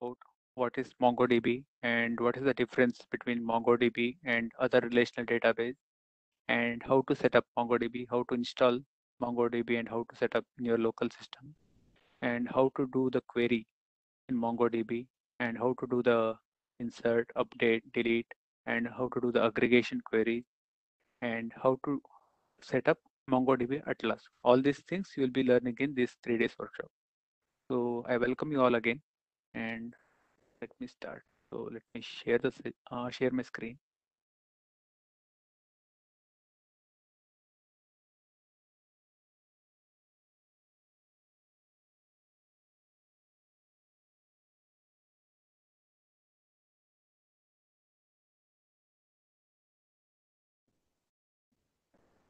about what is MongoDB and what is the difference between MongoDB and other relational database, and how to set up MongoDB, how to install MongoDB, and how to set up in your local system, and how to do the query in MongoDB, and how to do the insert, update, delete, and how to do the aggregation query, and how to set up MongoDB Atlas. All these things you will be learning in this 3 days workshop. So I welcome you all again, and let me start. So let me share my screen.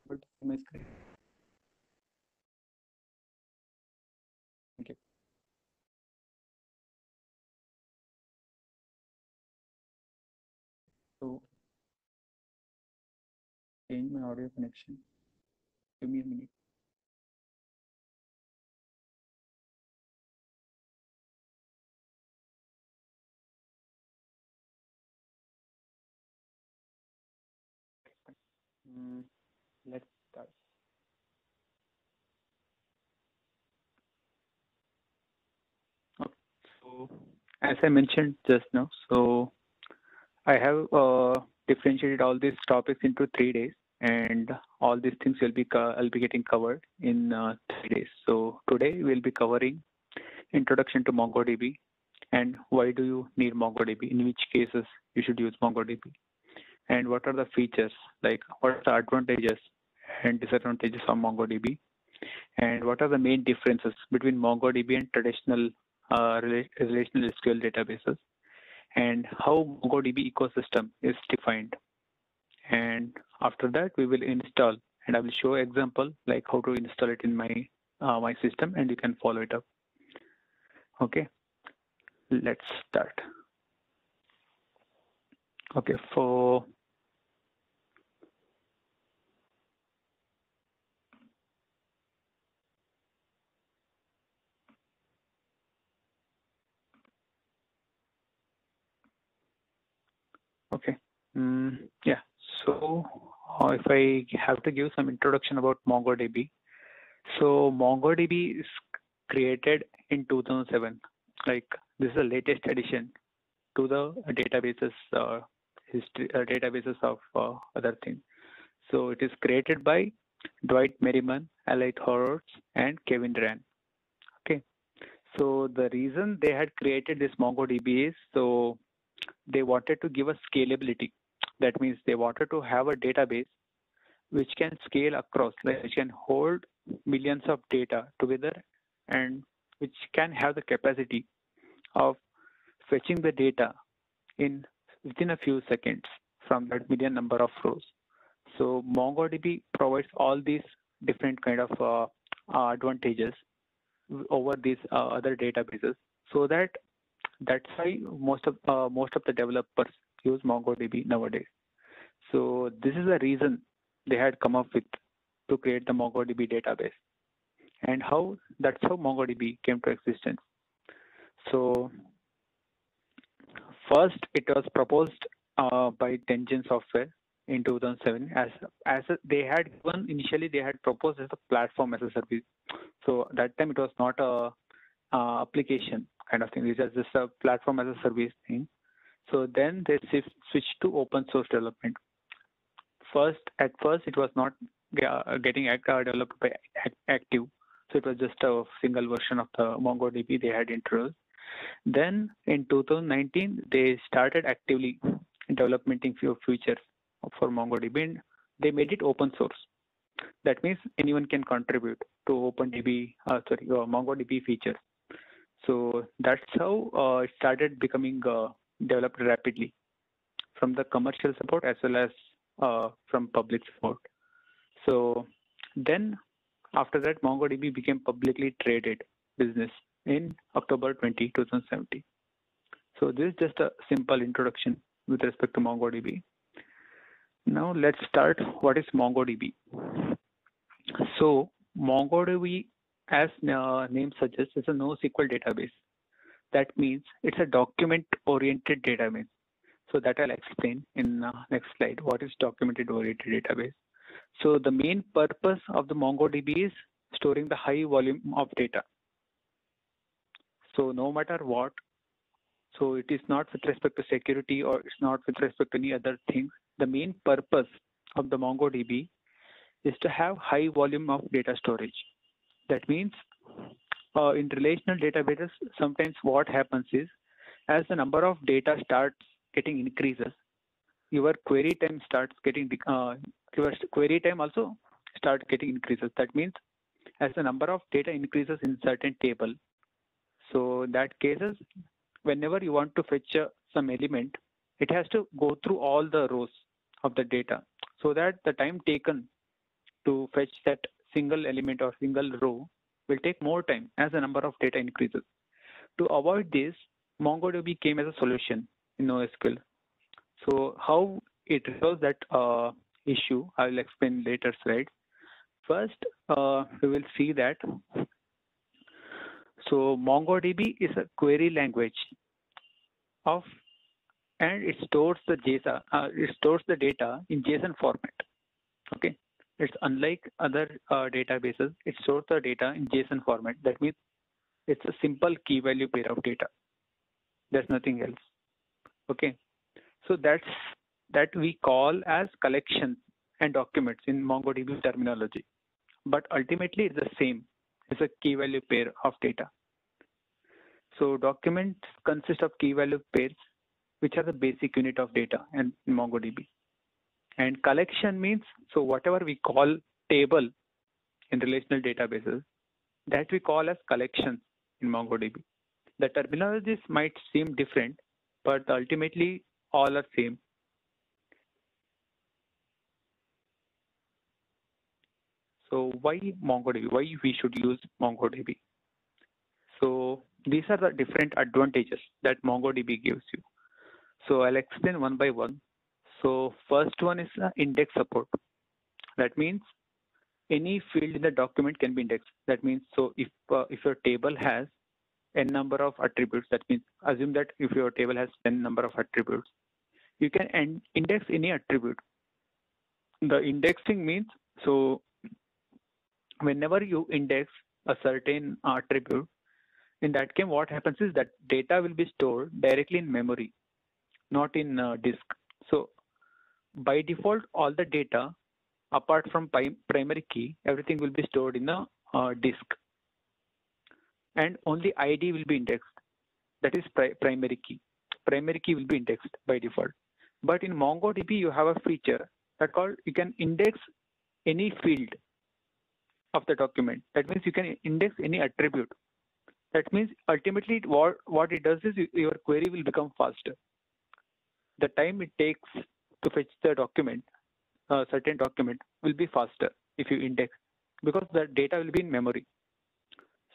But my screen. Okay. So change my audio connection. Give me a minute. Let's start. Okay. So as I mentioned just now, so I have differentiated all these topics into 3 days, and all these things I'll be getting covered in 3 days. So today we'll be covering introduction to MongoDB and why do you need MongoDB, in which cases you should use MongoDB, and what are the features, like what are the advantages and disadvantages of MongoDB, and what are the main differences between MongoDB and traditional relational SQL databases, and how MongoDB ecosystem is defined. And after that, we will install, and I will show example like how to install it in my system, and you can follow it up. Okay, let's start. Okay, okay, yeah. So if I have to give some introduction about MongoDB, so MongoDB is created in 2007. Like this is the latest addition to the databases databases of other things. So it is created by Dwight Merriman, Allied Horowitz, and Kevin Durant. Okay. So the reason they had created this MongoDB is so they wanted to give a scalability. That means they wanted to have a database which can scale across, like which can hold millions of data together, and which can have the capacity of fetching the data in within a few seconds from that million number of rows. So MongoDB provides all these different kind of advantages over these other databases, so that's why most of the developers use MongoDB nowadays. So this is the reason they had come up with to create the MongoDB database, and that's how MongoDB came to existence. So first, it was proposed by Tengen Software in 2007. They had given initially they had proposed as a platform as a service. So that time it was not a application kind of thing. It was just a platform as a service thing. So then they switched to open source development. At first, it was not getting developed by Active. So it was just a single version of the MongoDB they had introduced. Then in 2019, they started actively developing few features for MongoDB, and they made it open source. That means anyone can contribute to MongoDB features. So that's how it started becoming developed rapidly from the commercial support as well as from public support. So then after that, MongoDB became publicly traded business in October 2017. So this is just a simple introduction with respect to MongoDB. Now let's start. What is MongoDB? So MongoDB, as name suggests, is a NoSQL database. That means it's a document-oriented database. So that I'll explain in next slide. What is documented-oriented database? So the main purpose of the MongoDB is storing the high volume of data. So no matter what, so it is not with respect to security or it's not with respect to any other things. The main purpose of the MongoDB is to have high volume of data storage. That means in relational databases, sometimes what happens is as the number of data starts getting increases, your query time starts getting your query time also starts getting increases. That means as the number of data increases in certain table, so in that cases, whenever you want to fetch some element, it has to go through all the rows of the data, so that the time taken to fetch that single element or single row will take more time as the number of data increases. To avoid this, MongoDB came as a solution in NoSQL. So how it resolves that issue, I will explain later slide. First, we will see that. So MongoDB is a query language and it stores the JSON. It stores the data in JSON format. Okay, it's unlike other databases. It stores the data in JSON format. That means it's a simple key value pair of data. There's nothing else. Okay, so that we call as collections and documents in MongoDB terminology. But ultimately, it's the same. It's a key value pair of data. So documents consist of key value pairs, which are the basic unit of data in MongoDB. And collection means, so whatever we call table in relational databases, that we call as collections in MongoDB. The terminologies might seem different, but ultimately all are same. So why MongoDB? Why we should use MongoDB? So these are the different advantages that MongoDB gives you. So I'll explain one by one. So first one is index support. That means any field in the document can be indexed. That means, so if your table has n number of attributes, that means assume that if your table has n number of attributes, you can index any attribute. The indexing means, so whenever you index a certain attribute, in that case, what happens is that data will be stored directly in memory, not in disk. So by default, all the data, apart from primary key, everything will be stored in a disk. And only ID will be indexed. That is primary key. Primary key will be indexed by default. But in MongoDB, you have a feature that called you can index any field of the document. That means you can index any attribute. That means ultimately what it does is your query will become faster. The time it takes to fetch the document, certain document, will be faster if you index, because the data will be in memory.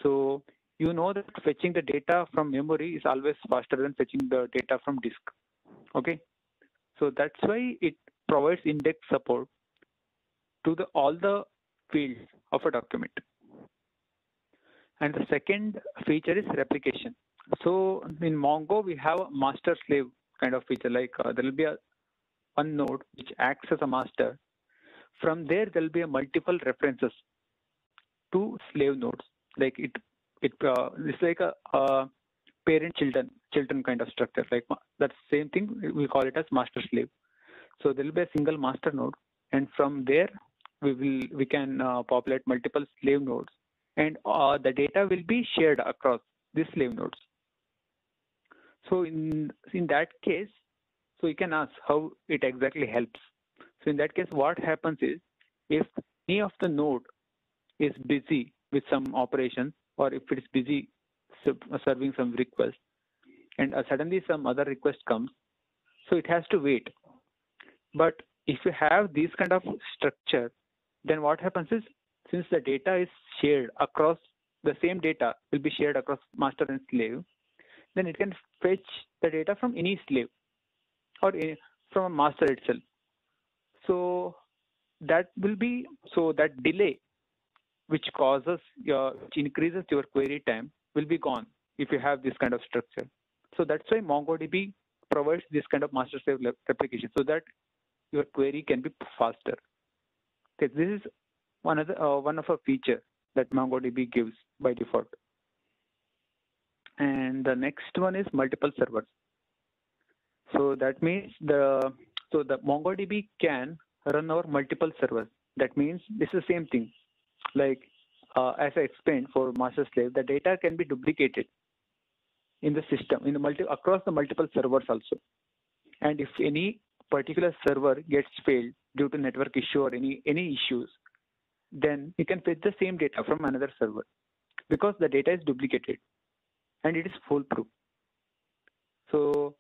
So you know that fetching the data from memory is always faster than fetching the data from disk. Okay, so that's why it provides index support to all the fields of a document. And the second feature is replication. So in Mongo, we have a master slave kind of feature, like there will be one node which acts as a master. From there will be a multiple references to slave nodes. Like it's like a parent children kind of structure. Like that same thing, we call it as master slave. So there will be a single master node, and from there we can populate multiple slave nodes, and the data will be shared across these slave nodes. So in that case, so you can ask how it exactly helps. So in that case, what happens is, if any of the node is busy with some operation, or if it is busy serving some request, and suddenly some other request comes, so it has to wait. But if you have this kind of structure, then what happens is, since the data is shared across, the same data will be shared across master and slave, then it can fetch the data from any slave or from a master itself. So that will be, so that delay which increases your query time will be gone if you have this kind of structure. So that's why MongoDB provides this kind of master slave replication so that your query can be faster. Okay, this is one of a feature that MongoDB gives by default. And the next one is multiple servers. So that means the MongoDB can run over multiple servers. That means this is the same thing. Like as I explained for master slave, the data can be duplicated in the system across the multiple servers also. And if any particular server gets failed due to network issue or any issues, then you can fetch the same data from another server because the data is duplicated and it is foolproof. So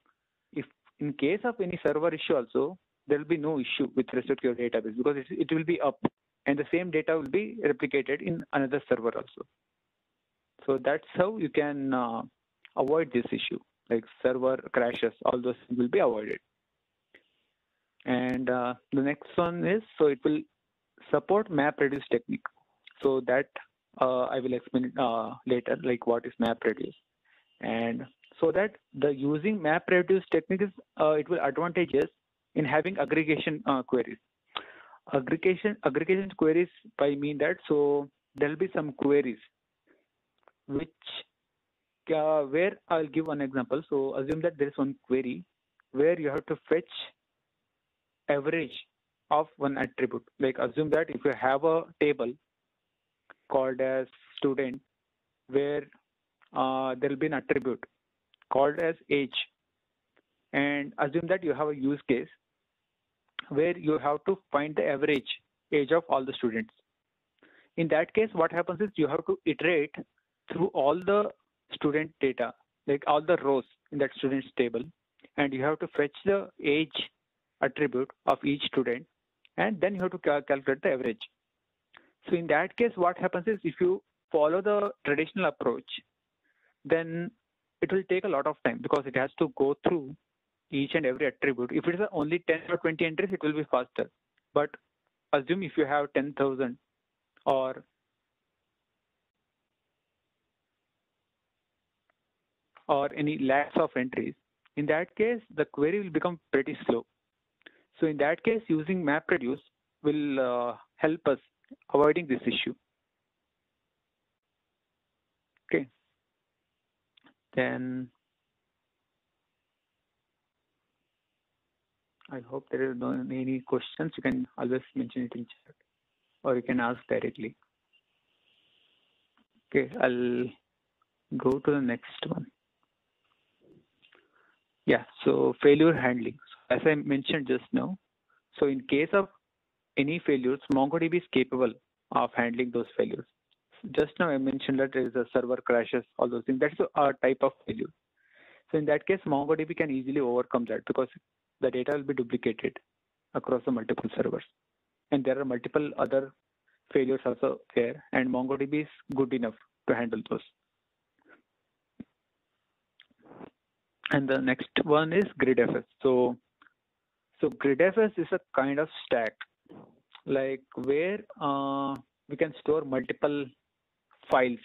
if in case of any server issue also, there will be no issue with respect to your database because it will be up and the same data will be replicated in another server also. So that's how you can avoid this issue, like server crashes, all those will be avoided. And the next one is, so it will support MapReduce technique. So that I will explain later, like what is MapReduce. And so that the using MapReduce technique is, it will advantages in having aggregation queries. Aggregation queries by mean that, so there will be some queries which where I'll give one example. So assume that there is one query where you have to fetch average of one attribute. Like assume that if you have a table called as student where there will be an attribute called as age, and assume that you have a use case where you have to find the average age of all the students. In that case, what happens is you have to iterate through all the student data, like all the rows in that student's table, and you have to fetch the age attribute of each student, and then you have to calculate the average. So in that case, what happens is if you follow the traditional approach, then it will take a lot of time because it has to go through each and every attribute. If it is only 10 or 20 entries, it will be faster. But assume if you have 10,000 or any lakhs of entries, in that case, the query will become pretty slow. So in that case, using MapReduce will help us avoiding this issue. Okay. Then I hope there is no any questions. You can always mention it in chat or you can ask directly. Okay, I'll go to the next one. Yeah, so failure handling. So as I mentioned just now, so in case of any failures, MongoDB is capable of handling those failures. Just now I mentioned that there is a server crashes, all those things. That's a type of failure. So in that case, MongoDB can easily overcome that because the data will be duplicated across the multiple servers. And there are multiple other failures also there, and MongoDB is good enough to handle those. And the next one is GridFS. So GridFS is a kind of stack, like where we can store multiple files.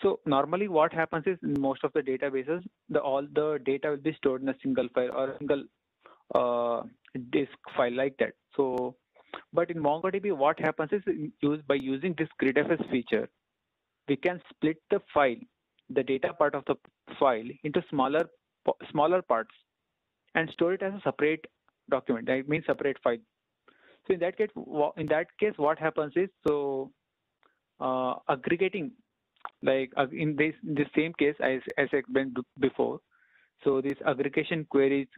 So normally what happens is in most of the databases, all the data will be stored in a single file or a single disk file like that. So, but in MongoDB, what happens is by using this GridFS feature, we can split the file, the data part of the file, into smaller parts and store it as a separate document. That means separate file. So in that case, what happens is, so aggregating, like in this same case as I explained before. So these aggregation queries,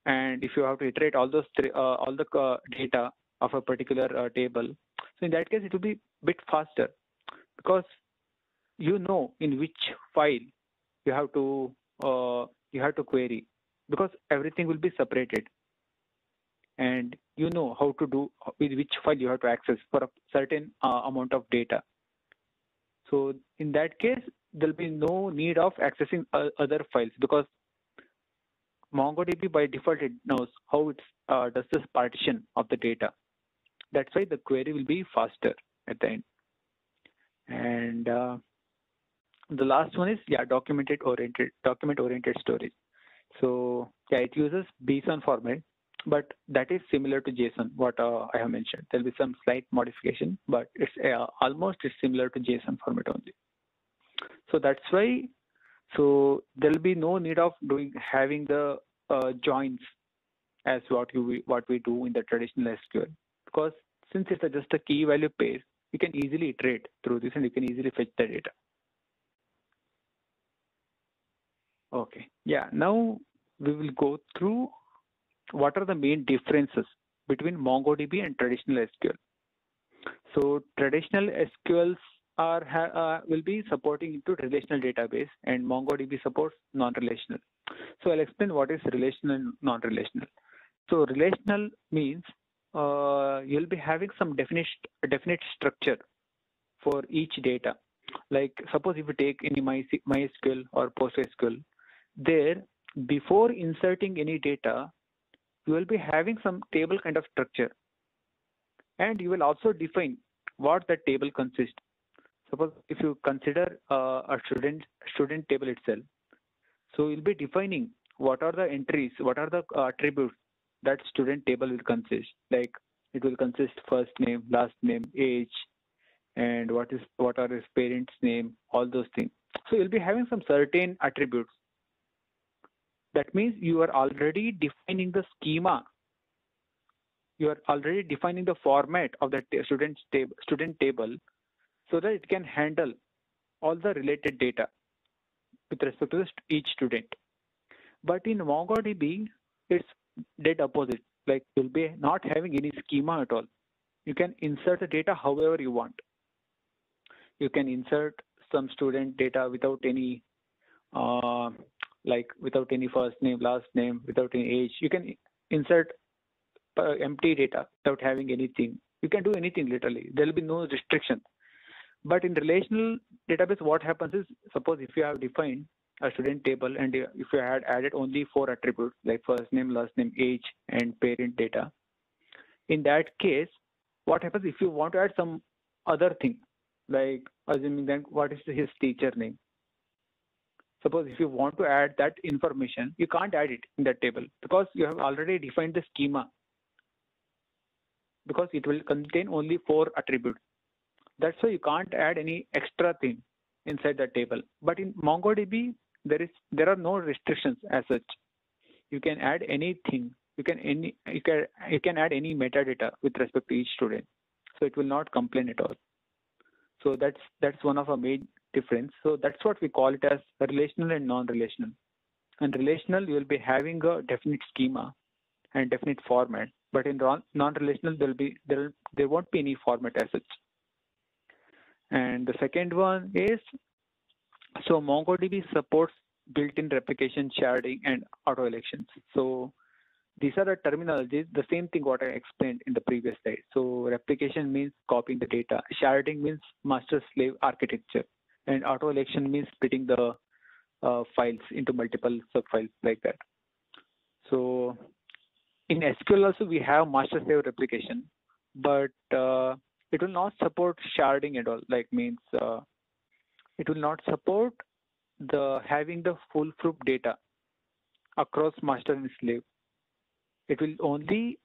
and if you have to iterate all those all the data of a particular table, so in that case it will be a bit faster because you know in which file you have to query, because everything will be separated, and you know how to do with which file you have to access for a certain amount of data. So in that case, there will be no need of accessing other files because MongoDB by default it knows how it does this partition of the data. That's why the query will be faster at the end. And The last one is document oriented storage. So it uses BSON format, but that is similar to JSON. What I have mentioned, there'll be some slight modification, but it's almost it's similar to JSON format only. So that's why. So there'll be no need of having the joins as what we do in the traditional SQL, because since it's just a key value pair, you can easily iterate through this and you can easily fetch the data. Okay, now we will go through what are the main differences between MongoDB and traditional SQL. So traditional SQLs will be supporting into relational database, and MongoDB supports non-relational. So I'll explain what is relational and non-relational. So relational means you'll be having some definite structure for each data. Like suppose if you take any MySQL or PostgreSQL, there before inserting any data, you will be having some table kind of structure, and you will also define what that table consists. Suppose if you consider a student table itself, so you'll be defining what are the entries, what are the attributes that student table will consist. Like it will consist first name, last name, age, and what are his parents' name, all those things. So you'll be having some certain attributes. That means you are already defining the schema. You are already defining the format of the student table so that it can handle all the related data with respect to each student. But in MongoDB, it's dead opposite. Like you'll be not having any schema at all. You can insert the data however you want. You can insert some student data without any without any first name, last name, without any age. You can insert empty data without having anything. You can do anything literally. There will be no restriction. But in relational database, what happens is, suppose if you have defined a student table and if you had added only 4 attributes like first name, last name, age, and parent data, in that case, what happens if you want to add some other thing, like assuming then what is his teacher name? Suppose if you want to add that information, you can't add it in that table because you have already defined the schema, because it will contain only 4 attributes. That's why you can't add any extra thing inside the table. But in MongoDB, there are no restrictions as such. You can add anything. You can add any metadata with respect to each student. So it will not complain at all. So that's one of our main difference. So that's what we call it as relational and non-relational. And relational, you will be having a definite schema and definite format. But in non-relational, there won't be any format as such. And the second one is, so MongoDB supports built-in replication, sharding, and auto elections. So these are the terminologies, the same thing what I explained in the previous slide. So replication means copying the data. Sharding means master-slave architecture. And auto election means splitting the files into multiple subfiles like that. So in SQL also we have master-slave replication, but it will not support sharding at all. Like means it will not support having the full proof data across master and slave. It will only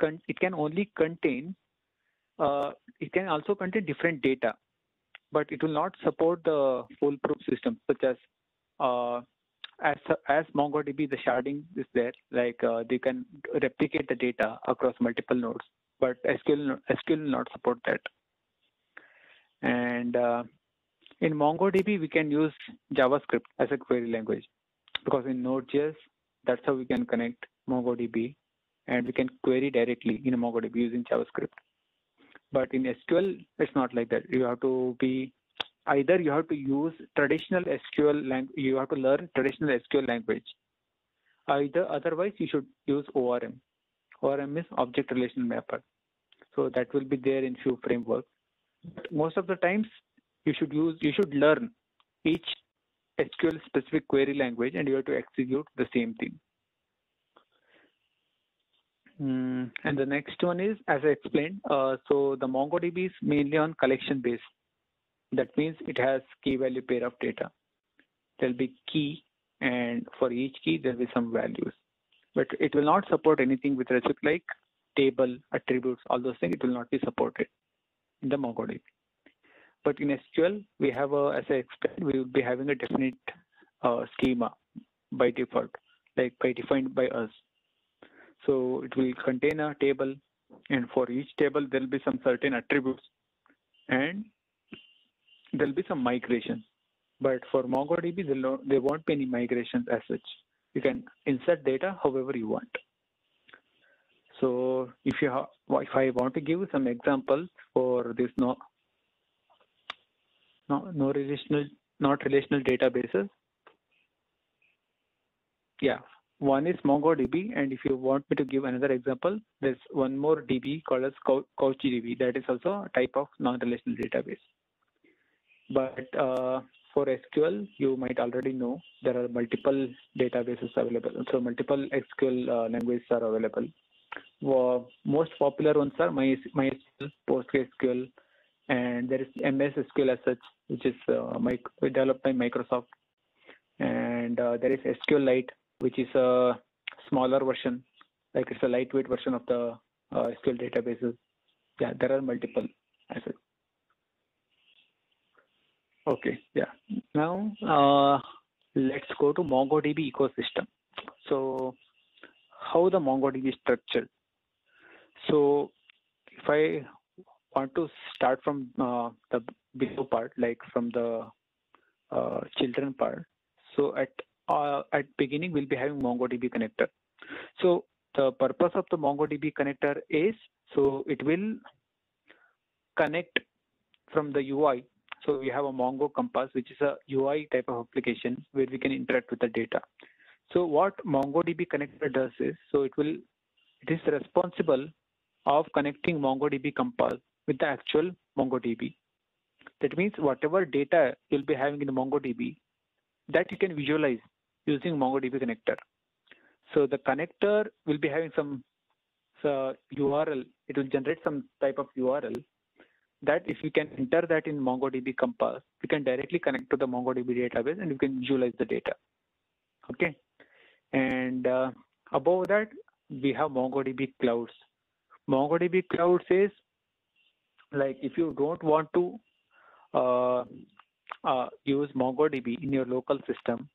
it can also contain different data, but it will not support the foolproof system, such as MongoDB, the sharding is there. Like they can replicate the data across multiple nodes, but SQL will not support that. And in MongoDB, we can use JavaScript as a query language, because in Node.js, that's how we can connect MongoDB, and we can query directly in MongoDB using JavaScript. But in SQL, it's not like that. You have to use traditional SQL language. You have to learn traditional SQL language. Otherwise, you should use ORM. ORM is Object Relational Mapper. So that will be there in few frameworks. But most of the times, you should learn each SQL specific query language, and you have to execute the same thing. And the next one is, as I explained, so the MongoDB is mainly on collection base. That means it has key value pair of data. There'll be key, and for each key there'll be some values. But it will not support anything with respect like table, attributes, all those things. It will not be supported in the MongoDB. But in SQL, we have as I explained, we will be having a definite schema by default, like by defined by us. So it will contain a table, and for each table there will be some certain attributes, and there will be some migration. But for MongoDB, there won't be any migrations as such. You can insert data however you want. So if I want to give some examples for this not relational databases, yeah, one is MongoDB, and if you want me to give another example, there's one more DB called as CouchDB. That is also a type of non-relational database. But for SQL, you might already know there are multiple databases available. So multiple SQL languages are available. Most popular ones are MySQL, PostgreSQL, and there is MS SQL as such, which is developed by Microsoft. And there is SQLite, which is a smaller version, like it's a lightweight version of the SQL databases. Yeah, there are multiple as such. Okay, yeah. Now let's go to MongoDB ecosystem. So how the MongoDB is structured. So if I want to start from the below part, like from the children part. So at beginning we'll be having MongoDB connector. So the purpose of the MongoDB connector is so it will connect from the UI. So we have a Mongo Compass, which is a UI type of application where we can interact with the data. So what MongoDB connector does is, so it is responsible of connecting MongoDB Compass with the actual MongoDB. That means whatever data you'll be having in the MongoDB, that you can visualize using MongoDB connector. So the connector will be having some URL. It will generate some type of URL that if you can enter that in MongoDB Compass, you can directly connect to the MongoDB database and you can visualize the data. Okay. And above that, we have MongoDB Clouds. MongoDB Clouds is like if you don't want to use MongoDB in your local system,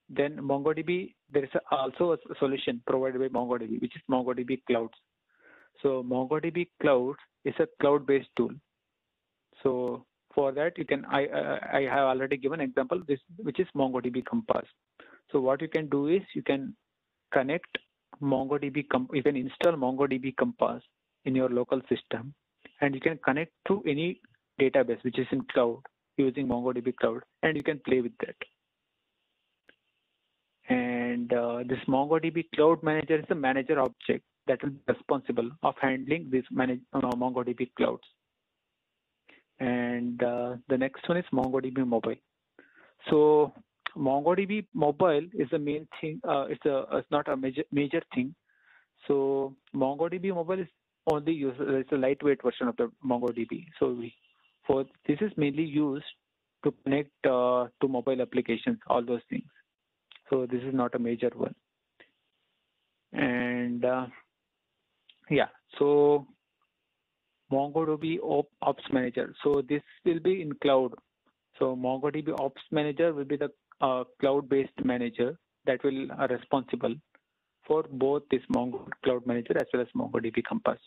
then MongoDB, there is also a solution provided by MongoDB, which is MongoDB Clouds. So MongoDB Clouds is a cloud-based tool. So for that, you can I have already given an example, which is MongoDB Compass. So what you can do is you can connect MongoDB, you can install MongoDB Compass in your local system, and you can connect to any database which is in cloud using MongoDB Cloud, and you can play with that. And this MongoDB Cloud Manager is a manager object that will be responsible of handling this MongoDB Clouds. And the next one is MongoDB Mobile. So MongoDB Mobile is the main thing. It's not a major thing. So MongoDB Mobile is only used. It's a lightweight version of the MongoDB. So this is mainly used to connect to mobile applications, all those things. So this is not a major one. And yeah, so MongoDB Ops Manager. So this will be in cloud. So MongoDB Ops Manager will be the cloud-based manager that will responsible for both this Mongo Cloud Manager as well as MongoDB Compass.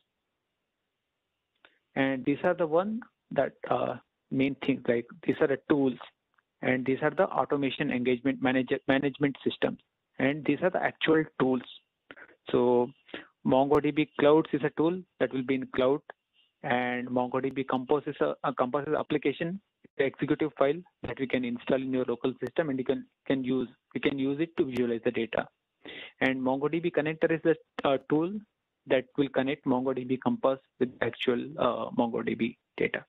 And these are the one that main things, like these are the tools, and these are the automation engagement management systems, and these are the actual tools. So MongoDB Clouds is a tool that will be in cloud, and MongoDB Compass is a Compass is application, the executive file that we can install in your local system, and you can use it to visualize the data. And MongoDB Connector is the tool that will connect MongoDB Compass with actual MongoDB data.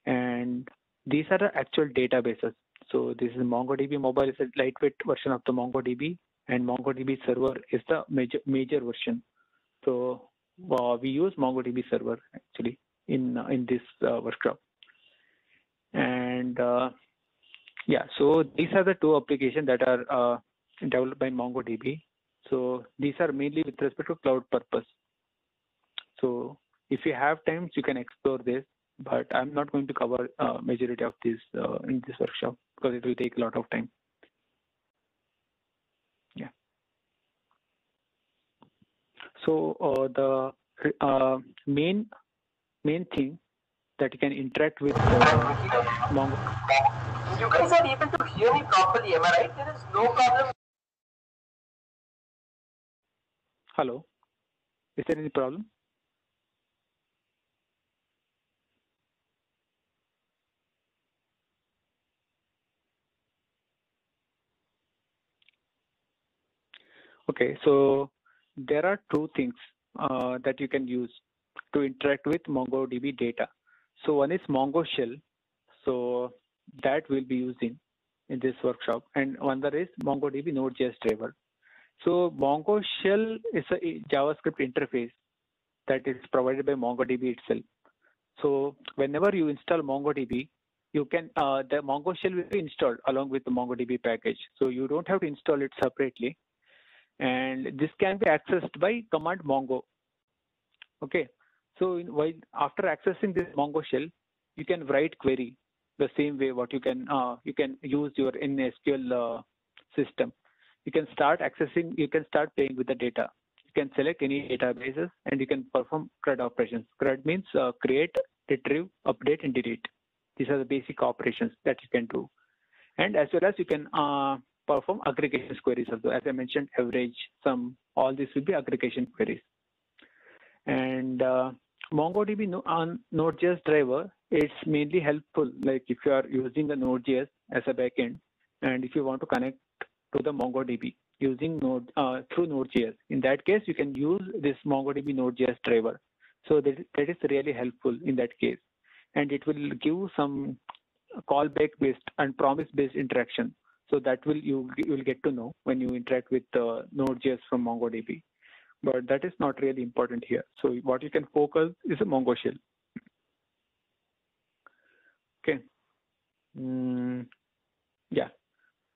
And these are the actual databases. So this is MongoDB Mobile is a lightweight version of the MongoDB, and MongoDB Server is the major version. So we use MongoDB Server actually in this workshop. And yeah, so these are the two applications that are developed by MongoDB. So these are mainly with respect to cloud purpose. So if you have time, you can explore this, but I'm not going to cover majority of this in this workshop because it will take a lot of time. Yeah. So the main thing that you can interact with Mongo. You guys are able to hear me properly, am I right? There is no problem. Hello, is there any problem? Okay, so there are two things that you can use to interact with MongoDB data. So one is Mongo Shell, so that we'll be using in this workshop, and another is MongoDB Node.js driver. So Mongo Shell is a JavaScript interface that is provided by MongoDB itself. So whenever you install MongoDB, you can the Mongo Shell will be installed along with the MongoDB package. So you don't have to install it separately, and this can be accessed by command Mongo. Okay, so while after accessing this Mongo Shell, you can write query the same way what you can use your in SQL system. You can start accessing, you can start playing with the data. You can select any databases and you can perform CRUD operations. CRUD means create, retrieve, update, and delete. These are the basic operations that you can do. And as well as you can perform aggregation queries also. As I mentioned, average, sum, all these will be aggregation queries. And MongoDB on Node.js driver, it's mainly helpful. Like if you are using the Node.js as a backend, and if you want to connect to the MongoDB using Node through Node.js, in that case, you can use this MongoDB Node.js driver. So that is really helpful in that case, and it will give some callback based and promise based interaction. So that you will get to know when you interact with Node.js from MongoDB. But that is not really important here. So what you can focus is a Mongo shell. Okay. Yeah.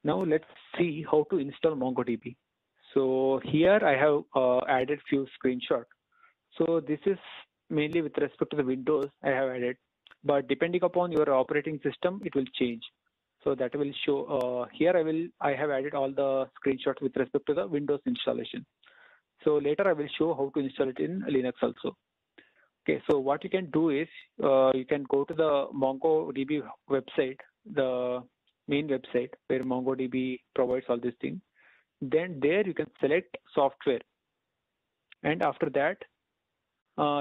Now let's see how to install MongoDB. So here I have added few screenshots. So this is mainly with respect to the Windows I have added, but depending upon your operating system, it will change. So that will show here. I have added all the screenshots with respect to the Windows installation. So later I will show how to install it in Linux also. Okay, so what you can do is you can go to the MongoDB website, the main website where MongoDB provides all these things. Then there you can select software, and after that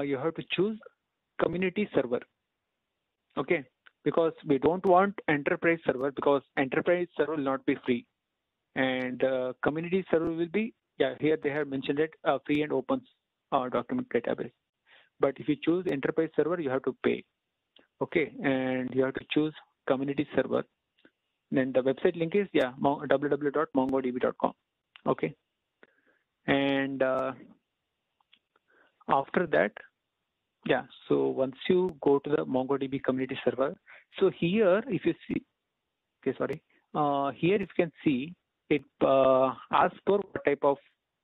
you have to choose community server. Okay, because we don't want enterprise server, because enterprise server will not be free, and community server will be, yeah, here they have mentioned it, free and open document database. But if you choose enterprise server, you have to pay. Okay, and you have to choose community server. Then the website link is, yeah, www.mongodb.com. Okay, and after that, yeah, so once you go to the MongoDB community server, so here if you see, okay, sorry, here if you can see, it asks for what type of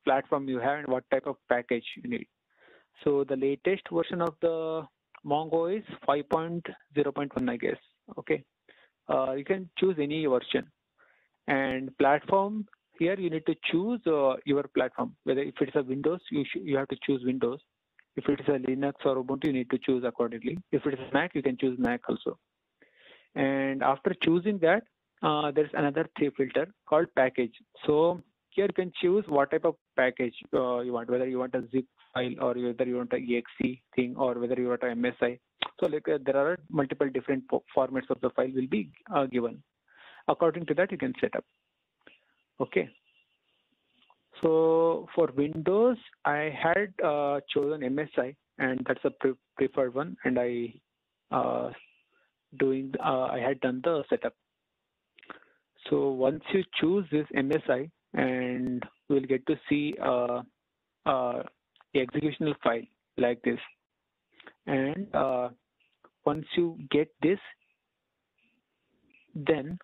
platform you have and what type of package you need. So the latest version of the Mongo is 5.0.1, I guess. Okay, you can choose any version. And platform, here you need to choose your platform. Whether if it's a Windows, you have to choose Windows. If it is a Linux or Ubuntu, you need to choose accordingly. If it is Mac, you can choose Mac also. And after choosing that, there's another filter called package. So here you can choose what type of package you want, whether you want a zip file or whether you want an exe thing or whether you want an MSI. So like there are multiple different formats of the file will be given. According to that, you can set up. Okay. So for Windows, I had chosen MSI, and that's a preferred one, and I had done the setup. So once you choose this MSI, and we'll get to see the executional file like this. And once you get this, then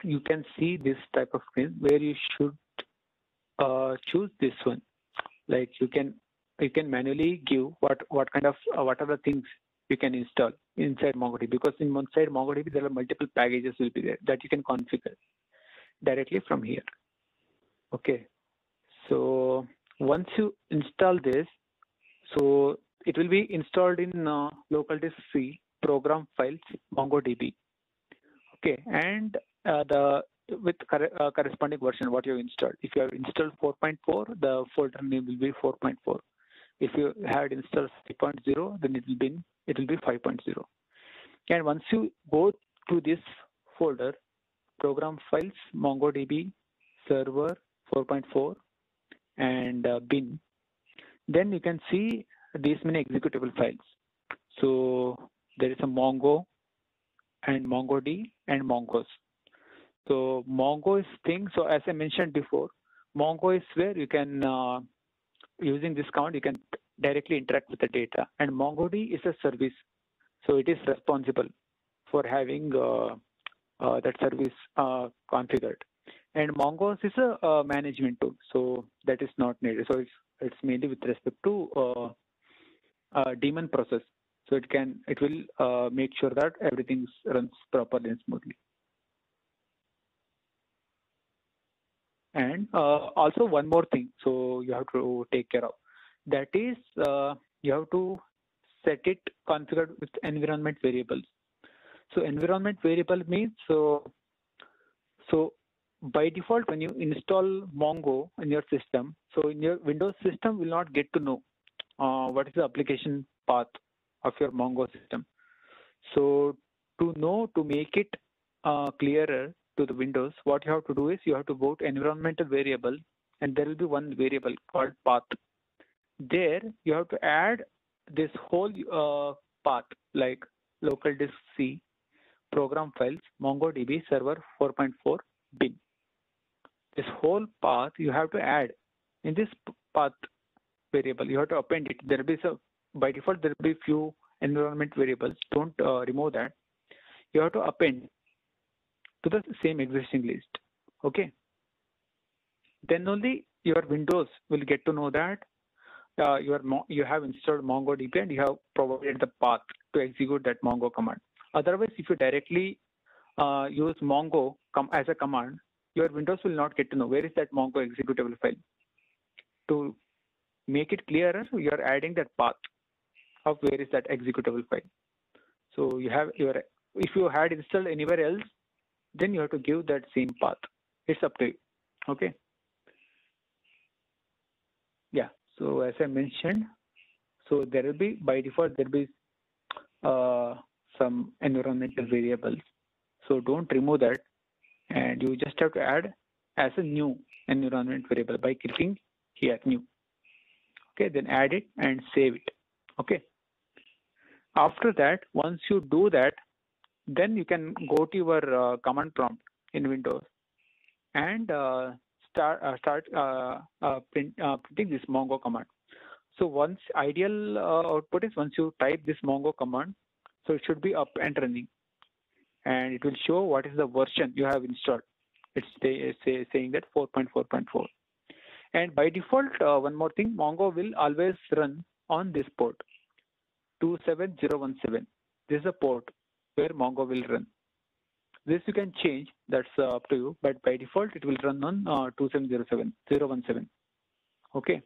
you can see this type of screen where you should choose this one. Like you can manually give what kind of what are the things you can install inside MongoDB, because in one side MongoDB there are multiple packages will be there that you can configure directly from here. Okay, so once you install this, so it will be installed in local disk C program files MongoDB. Okay, and the with corresponding version what you installed. If you have installed 4.4, the folder name will be 4.4. If you had installed 5.0, then it will be 5.0. And once you go to this folder, program files, MongoDB, server 4.4, and bin, then you can see these many executable files. So there is a Mongo and MongoD and Mongos. So Mongo is thing. So as I mentioned before, Mongo is where you can using this command you can directly interact with the data, and MongoD is a service, so it is responsible for having that service configured. And Mongos is a management tool, so that is not needed. So it's mainly with respect to daemon process. So it will make sure that everything runs properly and smoothly. And also one more thing, so you have to take care of, that is you have to set it configured with environment variables. So environment variable means so by default when you install Mongo in your system, so in your Windows system will not get to know what is the application path of your Mongo system. So to make it clearer to the Windows, what you have to do is you have to go to environmental variable, and there will be one variable called path. There you have to add this whole path, like local disk C, program files, MongoDB, server 4.4, bin. This whole path you have to add in this path variable. You have to append it. There will be by default there will be few environment variables. Don't remove that. You have to append to the same existing list. Okay. Then only your Windows will get to know that you have installed MongoDB and you have provided the path to execute that Mongo command. Otherwise, if you directly use Mongo as a command, your Windows will not get to know where is that Mongo executable file. To make it clearer, you are adding that path of where is that executable file. So you have if you had installed anywhere else, then you have to give that same path. It's up to you. Okay. Yeah. So as I mentioned, so there will be by default there will be some environmental variables. So don't remove that, and you just have to add as a new environment variable by clicking here new. Okay, then add it and save it. Okay. After that, once you do that, then you can go to your command prompt in Windows and start printing this Mongo command. So once ideal output is once you type this Mongo command, so it should be up and running, and it will show what is the version you have installed. It's saying that 4.4.4. And by default, one more thing, Mongo will always run on this port 27017. This is a port where Mongo will run. This you can change, that's up to you, but by default it will run on 2707017. Okay.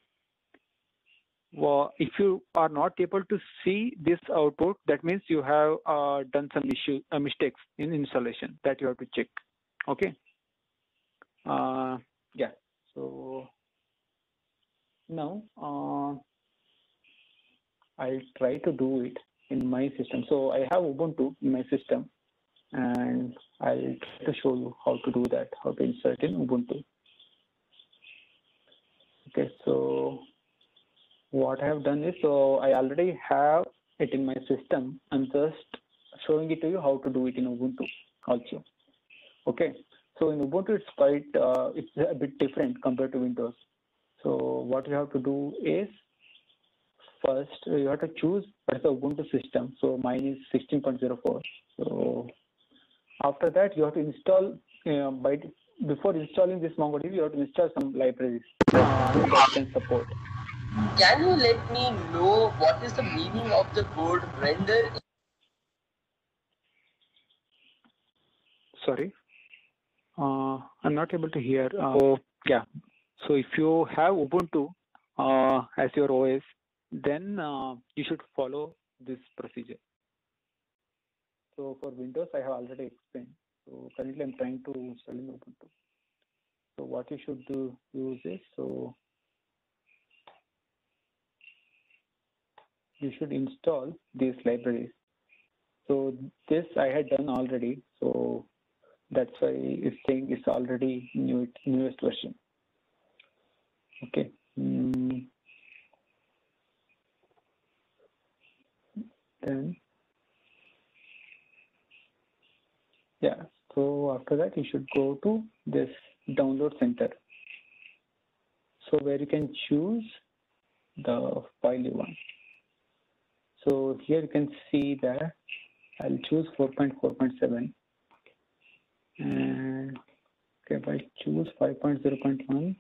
Well, if you are not able to see this output, that means you have done some mistakes in installation that you have to check. Okay. Yeah. So now I'll try to do it in my system. So I have Ubuntu in my system, and I'll try to show you how to do that, how to insert in Ubuntu. Okay, so what I have done is, so I already have it in my system. I'm just showing it to you how to do it in Ubuntu also. Okay, so in Ubuntu it's quite, it's a bit different compared to Windows. So what you have to do is, first you have to choose what is the Ubuntu system. So mine is 16.04. So After that, you have to install before installing this MongoDB, you have to install some libraries that can support. Can you let me know what is the meaning of the code render? Sorry, I'm not able to hear. Yeah, so if you have Ubuntu as your OS, then you should follow this procedure. So for Windows, I have already explained. So currently, I'm trying to install in Ubuntu. So what you should do use is, so you should install these libraries. So this I had done already. So that's why it's saying it's already newest version. Okay. Then yeah. So after that, you should go to this download center. So where you can choose the file you want. So here you can see that I'll choose 4.4.7, and okay, if I choose 5.0.1.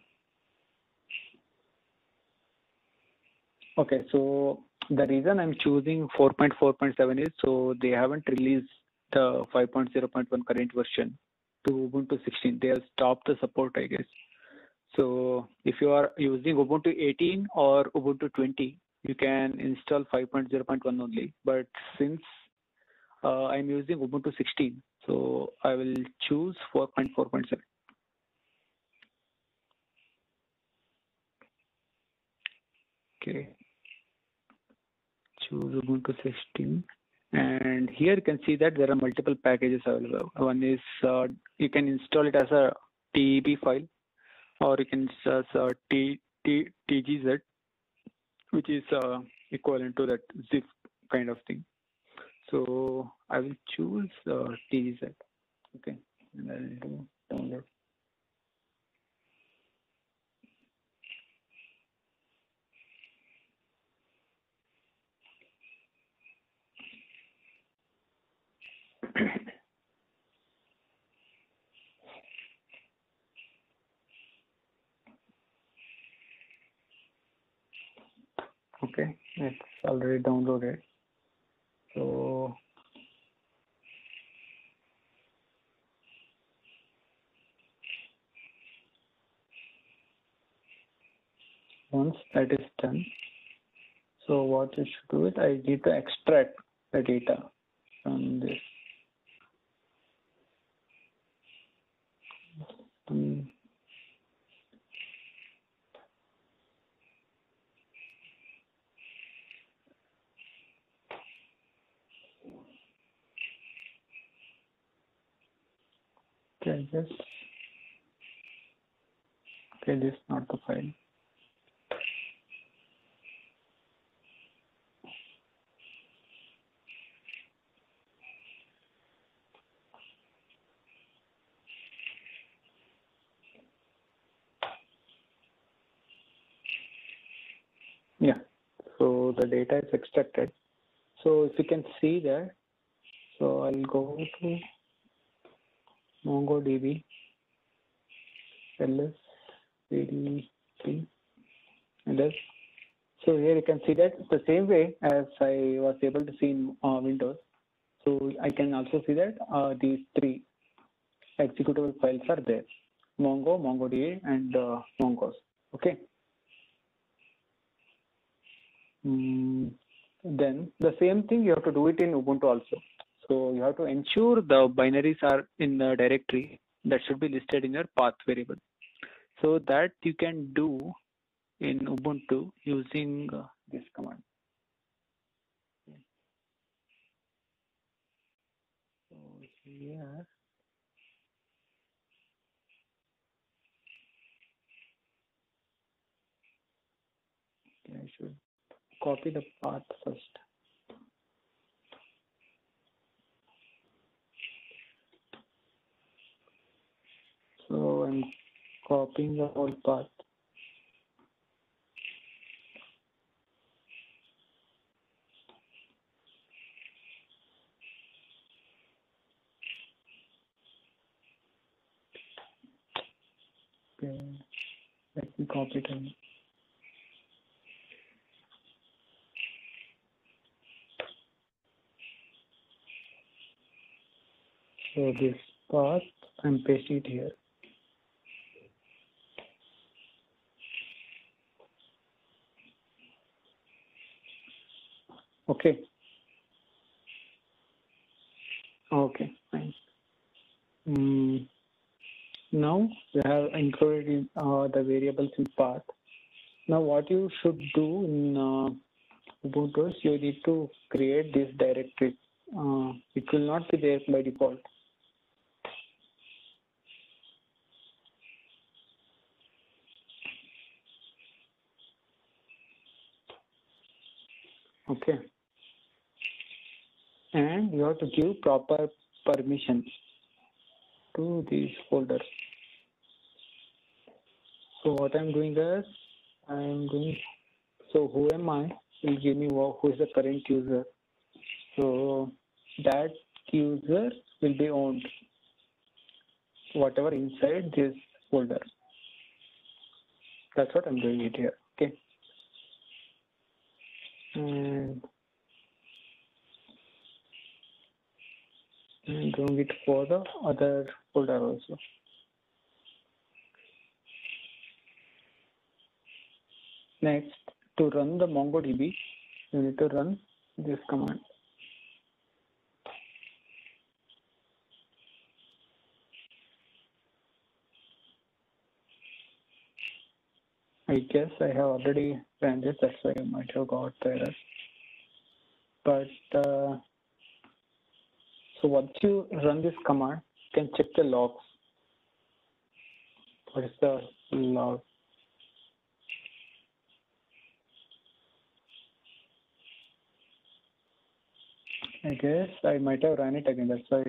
Okay, so the reason I'm choosing 4.4.7 is so they haven't released the 5.0.1 current version to Ubuntu 16. They have stopped the support, I guess. So if you are using Ubuntu 18 or Ubuntu 20, you can install 5.0.1 only. But since I'm using Ubuntu 16, so I will choose 4.4.7. Okay, choose Ubuntu 16. And here you can see that there are multiple packages available. One is you can install it as a TEB file, or you can install as a TGZ, which is equivalent to that zip kind of thing. So I will choose TGZ. Okay, and I'll do download. Okay, it's already downloaded. So once that is done, so what you should do is I need to extract the data from this. Okay, this is not the file. Yeah, so the data is extracted. So if you can see there, so I'll go to MongoDB ls cd3 ls. So here you can see that the same way as I was able to see in Windows. So I can also see that these three executable files are there: Mongo, MongoDB, and Mongoose. Okay. Then the same thing you have to do it in Ubuntu also. So you have to ensure the binaries are in the directory that should be listed in your path variable. So that you can do in Ubuntu using this command. So here I should copy the path first. So I'm copying the whole path. Let me copy it. So this path, I'm pasting it here. Okay. Okay, fine. Now we have included in, the variables in path. Now what you should do in Ubuntu is you need to create this directory. It will not be there by default. Okay. And you have to give proper permissions to these folders. So what I'm doing is so who am I will give me who is the current user. So that user will be owned whatever inside this folder. That's what I'm doing it here. Okay. And I'm doing it for the other folder also. Next, to run the MongoDB, you need to run this command. I guess I have already ran this, that's why I might have got the error. But so once you run this command, you can check the logs. What is the log? I guess I might have run it again. That's why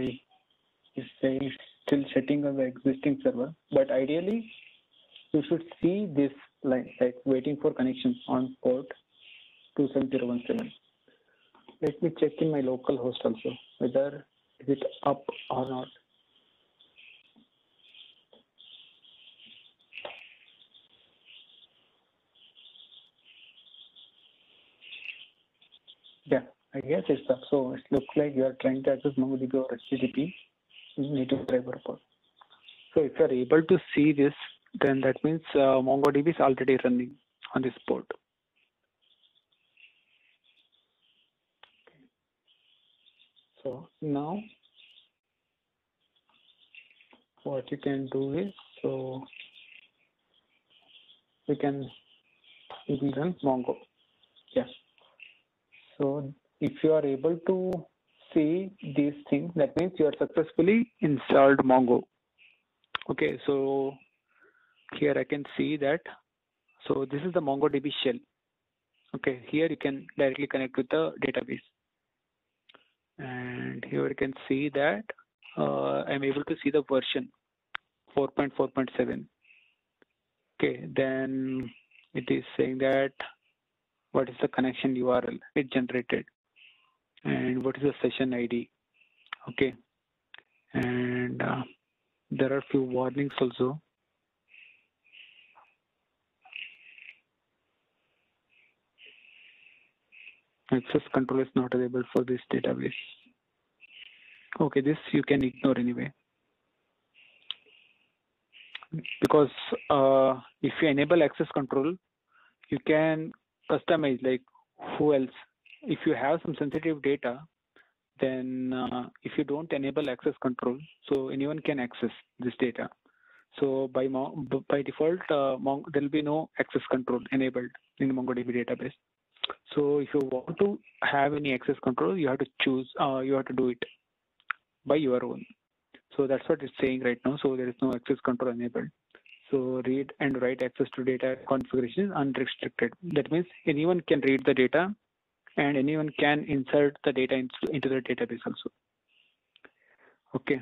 it's saying it's still setting on the existing server. But ideally, you should see this line, like waiting for connection on port 27017. Let me check in my local host also, whether is it up or not. Yeah, I guess it's up. So it looks like you are trying to access MongoDB or HTTP native driver port. So if you are able to see this, then that means MongoDB is already running on this port. So now what you can do is, so we will run Mongo. Yes. So if you are able to see these things, that means you are successfully installed Mongo. Okay, so here I can see that. So this is the MongoDB shell. Okay, here you can directly connect with the database. And here you can see that I'm able to see the version 4.4.7. Okay, then it is saying that what is the connection URL it generated and what is the session ID. Okay, and there are few warnings also. Access control is not available for this database. Okay, this you can ignore anyway. Because if you enable access control, you can customize like who else. If you have some sensitive data, then if you don't enable access control, so anyone can access this data. So by default, there will be no access control enabled in the MongoDB database. So if you want to have any access control, you have to choose, you have to do it by your own. So that's what it's saying right now. So there is no access control enabled. So read and write access to data configuration is unrestricted. That means anyone can read the data and anyone can insert the data into the database also. Okay.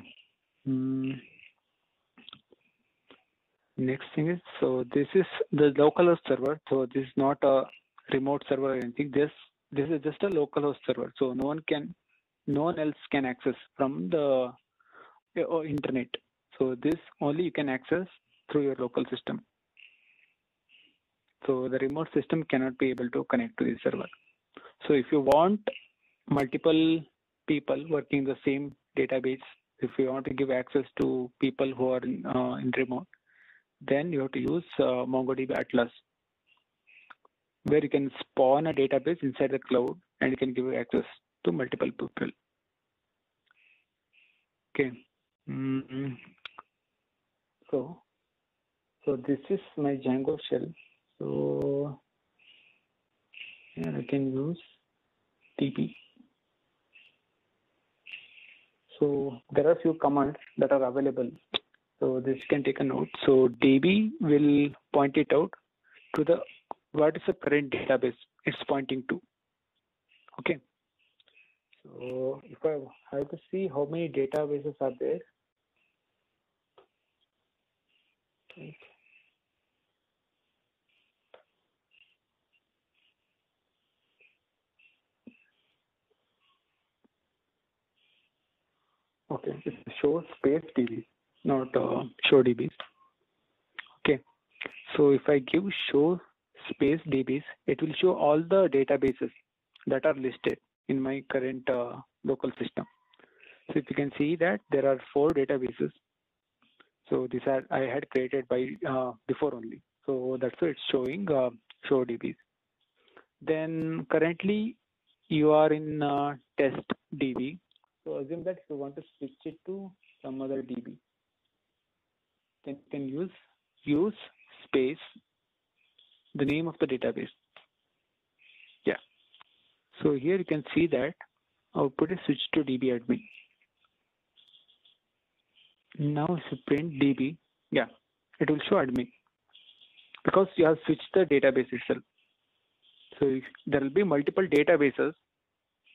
Next thing is, so this is the localhost server. So this is not a remote server or anything. This is just a localhost server. So no one else can access from the internet. So this only you can access through your local system. So the remote system cannot be able to connect to the server. So if you want multiple people working the same database, if you want to give access to people who are in remote, then you have to use MongoDB Atlas, where you can spawn a database inside the cloud and you can give access to multiple people. Okay. So this is my Django shell. So here I can use DB. So there are a few commands that are available. So this can take a note. So DB will point it out to the what is the current database it's pointing to. Okay. So if I have to see how many databases are there. Right. Okay, it's show space DB, not show DBs. Okay, so if I give show space DBs, it will show all the databases that are listed in my current local system. So if you can see that there are 4 databases. So these are I had created by before only. So that's why it's showing show DBs. Then currently you are in test DB. So assume that if you want to switch it to some other DB, then you can use space the name of the database. Yeah. So here you can see that output is switched to DB admin. Now if you print DB, yeah, it will show admin because you have switched the database itself. So there will be multiple databases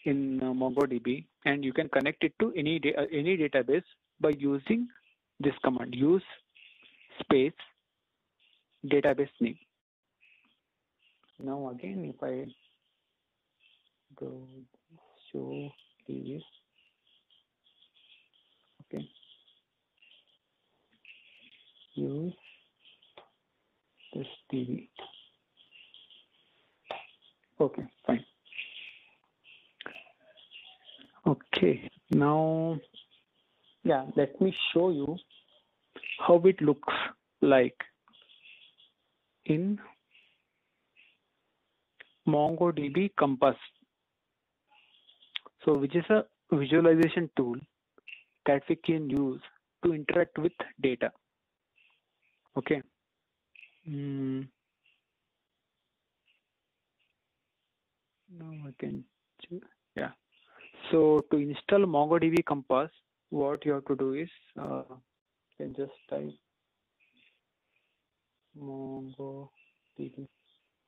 in MongoDB, and you can connect it to any database by using this command: use space database name. Now again, if I go show DB, okay, use this DB. Okay, fine. Okay, now, yeah, let me show you how it looks like in MongoDB Compass. So which is a visualization tool that we can use to interact with data. Okay. Now I can choose. Yeah. So to install MongoDB Compass, what you have to do is you can just type MongoDB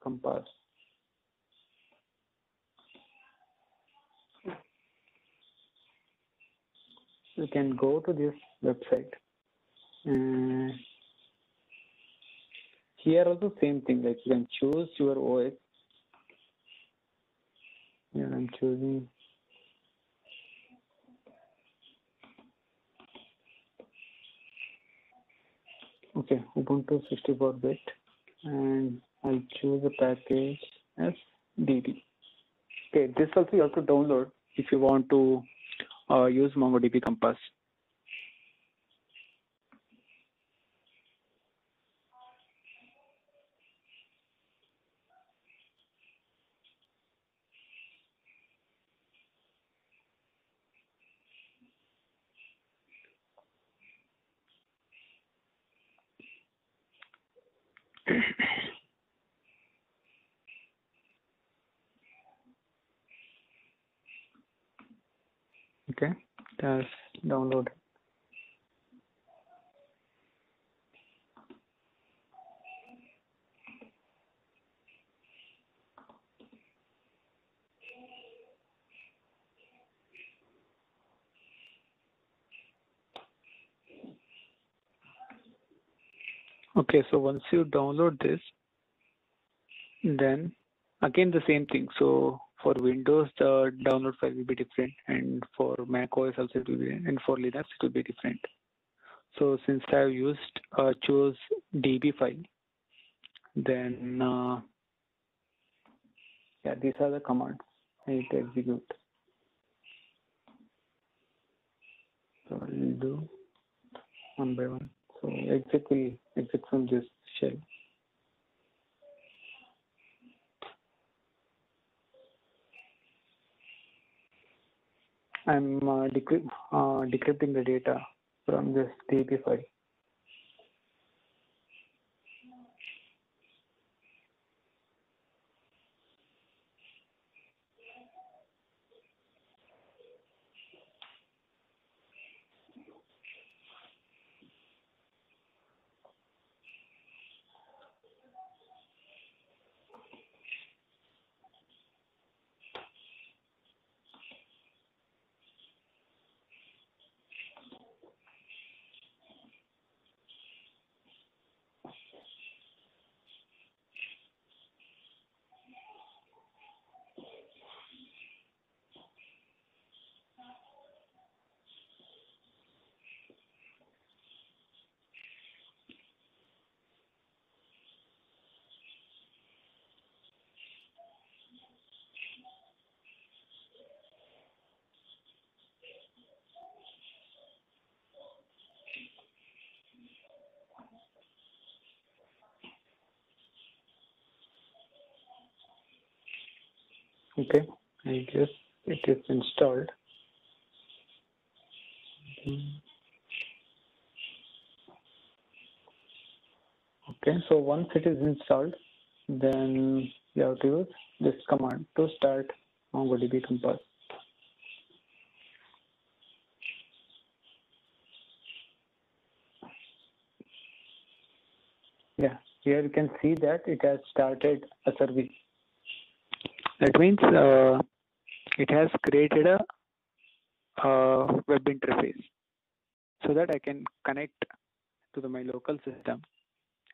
Compass. You can go to this website. And here also same thing, like you can choose your OS. Here I'm choosing Ubuntu 64-bit, and I'll choose a package as DB. Okay, this also you have to download if you want to use MongoDB Compass. Okay, just download. Okay, so once you download this, then again the same thing. So for Windows, the download file will be different, and for Mac OS also it will be, and for Linux it will be different. So since I have used choose DB file, Then yeah, these are the commands I need to execute. So I'll do one by one. So exit will exit from this shell. I'm decrypting the data from this DB file. Okay, I guess it is installed. Okay, so once it is installed, then you have to use this command to start MongoDB Compass. Yeah, here you can see that it has started a service. That means it has created a web interface so that I can connect to my local system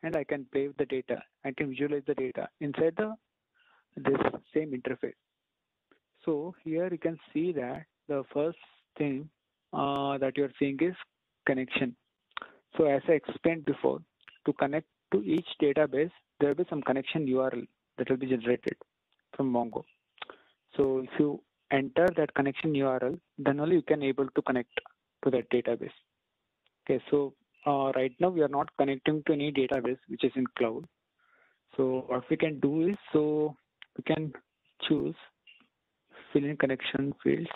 and I can play with the data. I can visualize the data inside this same interface. So here you can see that the first thing that you're seeing is connection. So as I explained before, to connect to each database, there will be some connection URL that will be generated from Mongo. So if you enter that connection URL, then only you can able to connect to that database. Okay, so right now we are not connecting to any database which is in cloud. So what we can do is, so we can choose fill in connection fields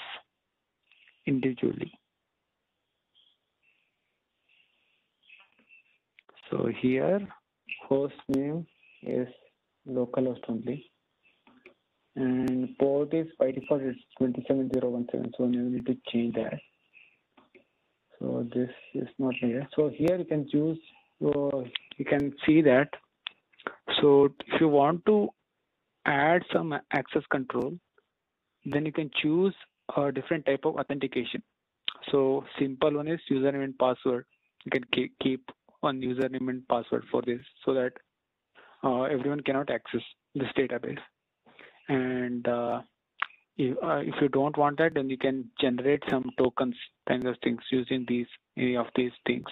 individually. So here host name is localhost only, and port is by default it's 27017. So you need to change that. So this is not here. So here you can choose. You can see that. So if you want to add some access control, then you can choose a different type of authentication. So simple one is username and password. You can keep one username and password for this so that everyone cannot access this database. And if you don't want that, then you can generate some tokens, kinds of things using any of these things.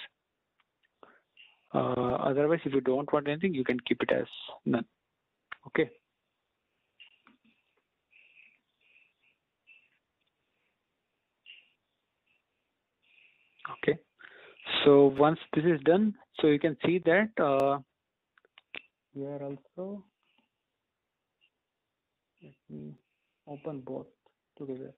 Otherwise, if you don't want anything, you can keep it as none. Okay. Okay. So once this is done, so you can see that we are also, let me open both together.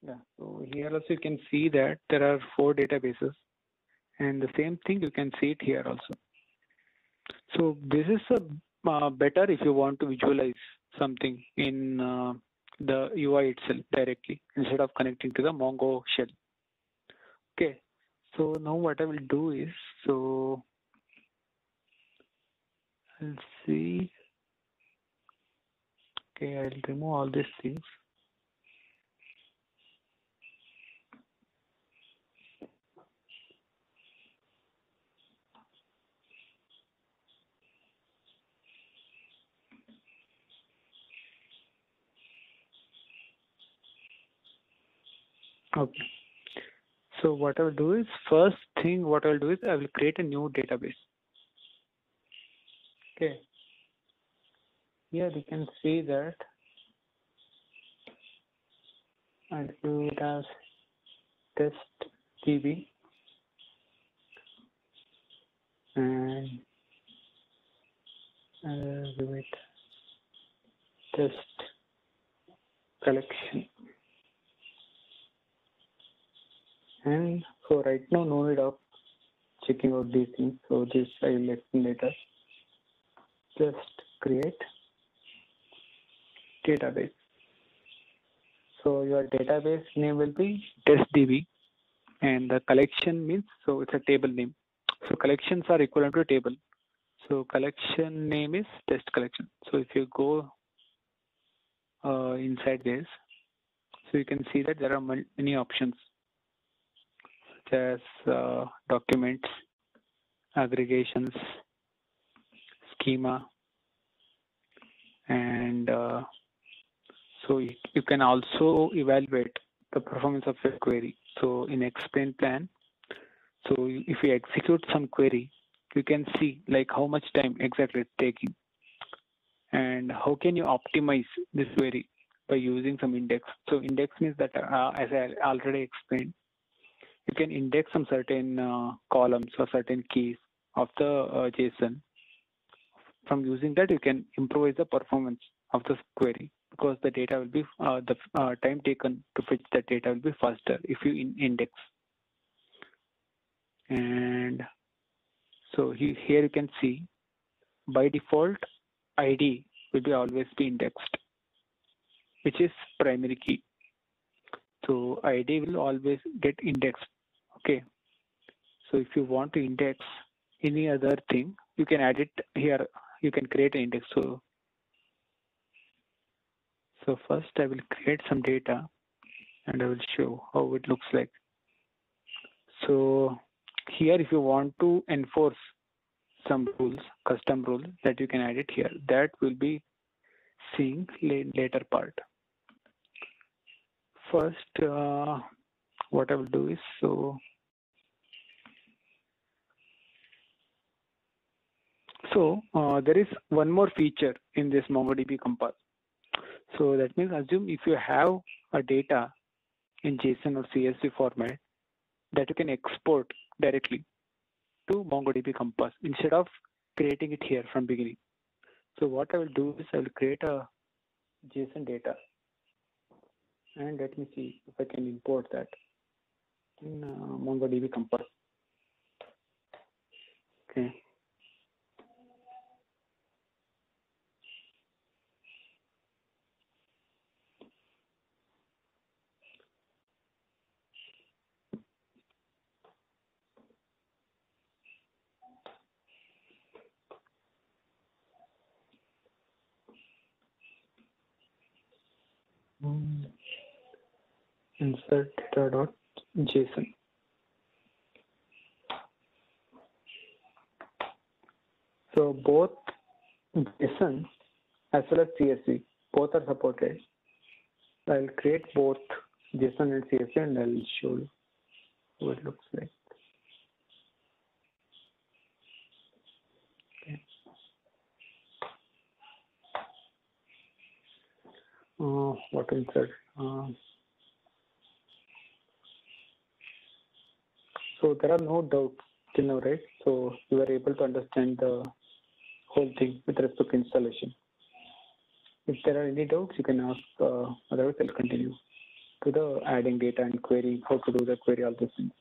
Yeah, so here also you can see that there are 4 databases, and the same thing you can see it here also. So this is better if you want to visualize something in the UI itself directly instead of connecting to the Mongo shell. Okay, so now what I will do is, so I'll see. Okay, I'll remove all these things. Okay, So what I will do is, first thing what I will do is I will create a new database. Okay. Here you can see that I'll do it as test DB and I'll do it test collection. And so right now, no need of checking out these things. So this I will explain later. Just create database. So your database name will be testdb, and the collection means, so it's a table name. So collections are equivalent to table. So collection name is test collection. So if you go inside this, so you can see that there are many options, such as documents, aggregations, schema, and so you can also evaluate the performance of your query. So in explain plan, so if you execute some query, you can see like how much time exactly it's taking, and how can you optimize this query by using some index. So index means that, as I already explained, you can index some certain columns or certain keys of the JSON. From using that, you can improve the performance of the query, because the data will be the time taken to fetch the data will be faster if you index. And so here you can see, by default ID will be always be indexed, which is primary key. So ID will always get indexed. Okay. So if you want to index any other thing, you can add it here. You can create an index. So first I will create some data and I will show how it looks like. So here, if you want to enforce some rules, custom rule, that you can add it here. That will be seeing later part. First, what I will do is, there is one more feature in this MongoDB Compass. So that means, assume if you have a data in JSON or CSV format, that you can export directly to MongoDB Compass instead of creating it here from beginning. So what I will do is I will create a JSON data, and let me see if I can import that in MongoDB Compass. Okay. Insert data.json. So both JSON as well as CSV, both are supported. I'll create both JSON and CSV, and I'll show you what it looks like. Okay. What to insert? So there are no doubts till now, right? So you are able to understand the whole thing with respect to installation. If there are any doubts, you can ask. Otherwise, I'll continue to the adding data and query, how to do the query, all these things.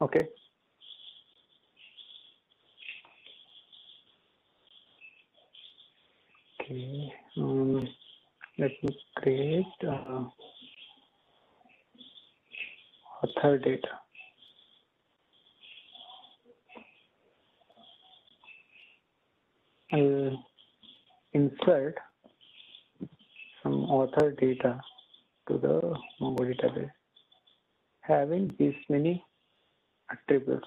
Okay. Okay. Let me create author data. I'll insert some author data to the Mongo database. having this many attributes.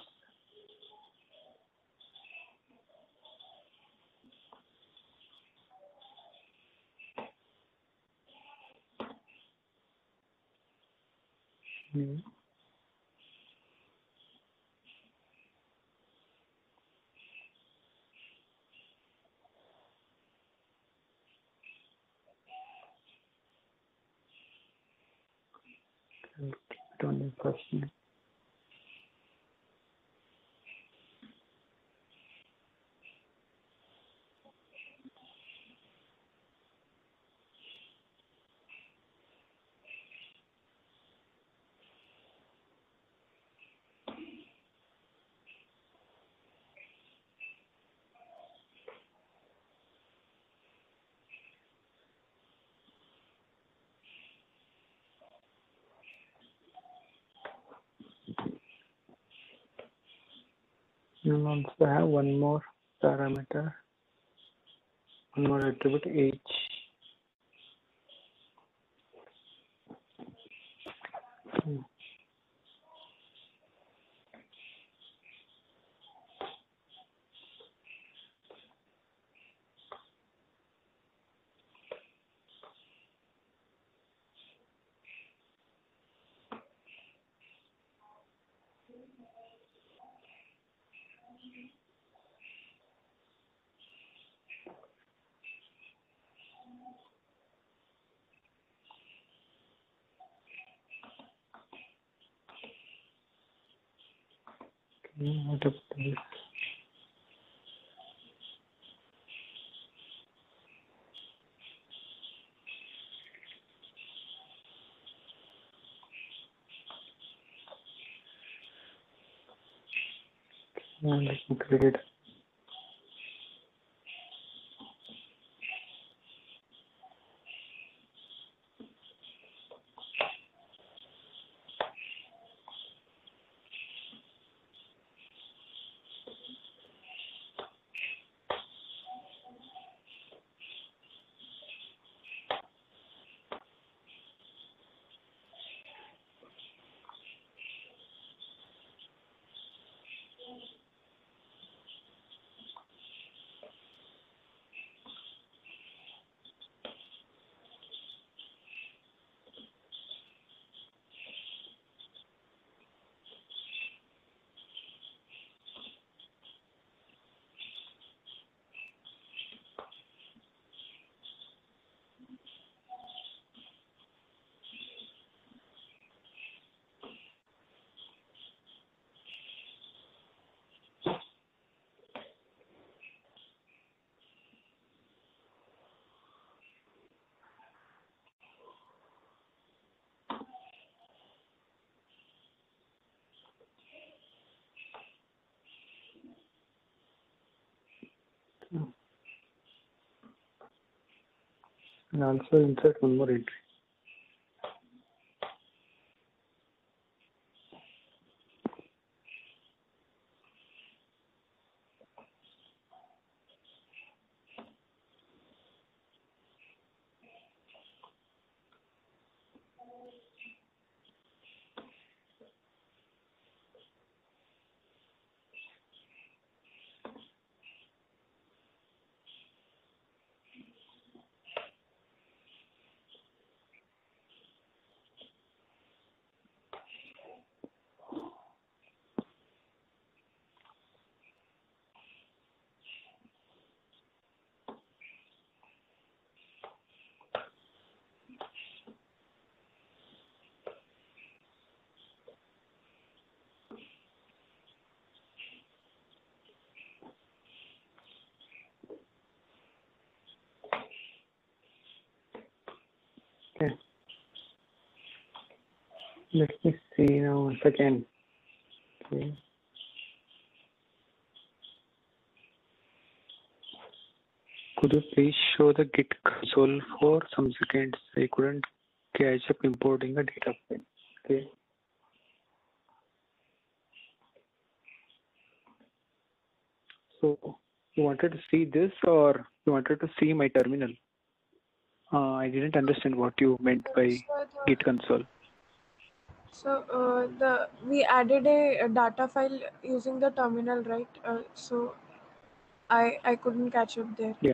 Only person. You also have one more parameter, one more attribute age. What about this? Let me create it. And also insert one more entry. Okay. Let me see now once again. Okay. Could you please show the Git console for some seconds? I couldn't catch up importing a data file. Okay. So you wanted to see this or you wanted to see my terminal? I didn't understand what you meant by Git console. So we added a data file using the terminal, right? So I couldn't catch up there. Yeah.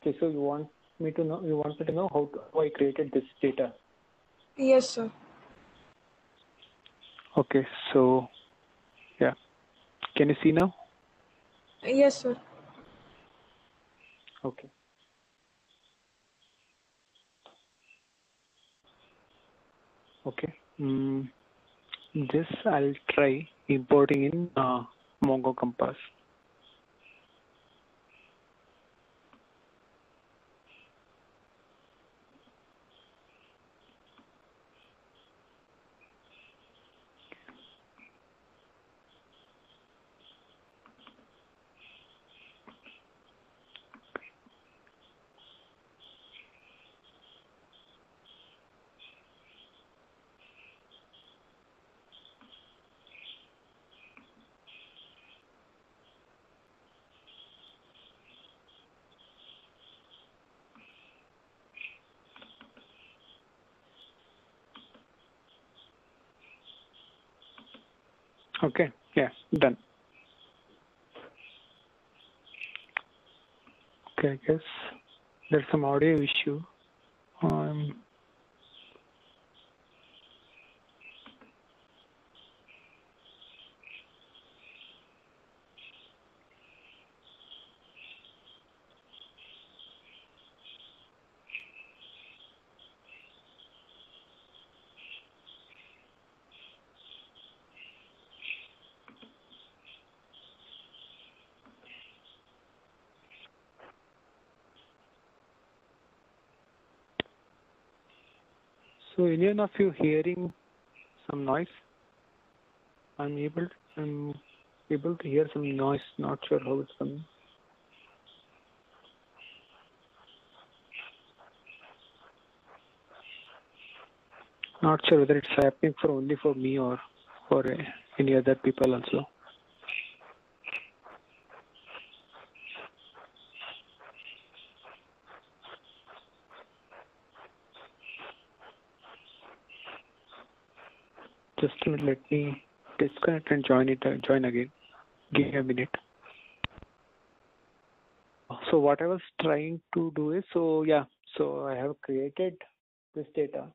Okay, so you want me to know how I created this data. Yes, sir. Okay, so yeah, can you see now? Yes, sir. Okay. Okay. This I'll try importing in Mongo Compass. Okay, yeah, done. Okay, I guess there's some audio issue. So any of you hearing some noise? I'm able to hear some noise. Not sure how it's coming. Not sure whether it's happening only for me or for any other people also. Just a minute, let me disconnect and join again. Give me a minute. So what I was trying to do is, so I have created this data.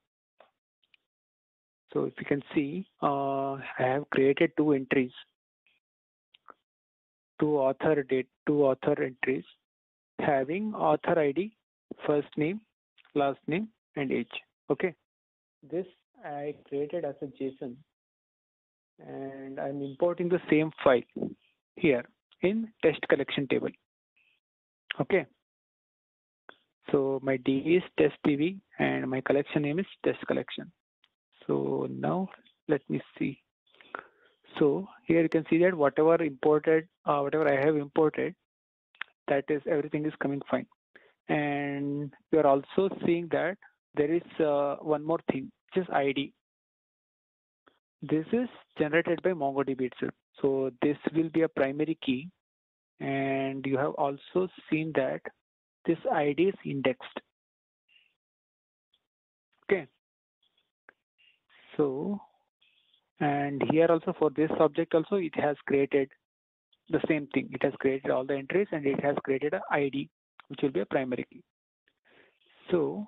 So if you can see, I have created two entries, two author entries having author ID, first name, last name, and age. Okay. This I created as a JSON, and I'm importing the same file here in test collection table. Okay. So my D is test DB and my collection name is test collection. So now let me see. So here you can see that whatever I have imported, that is everything is coming fine. And you are also seeing that there is one more thing, which is ID. This is generated by MongoDB itself. So this will be a primary key. And you have also seen that this ID is indexed. Okay. So, and here also for this object also, it has created the same thing. It has created all the entries and it has created an ID, which will be a primary key. So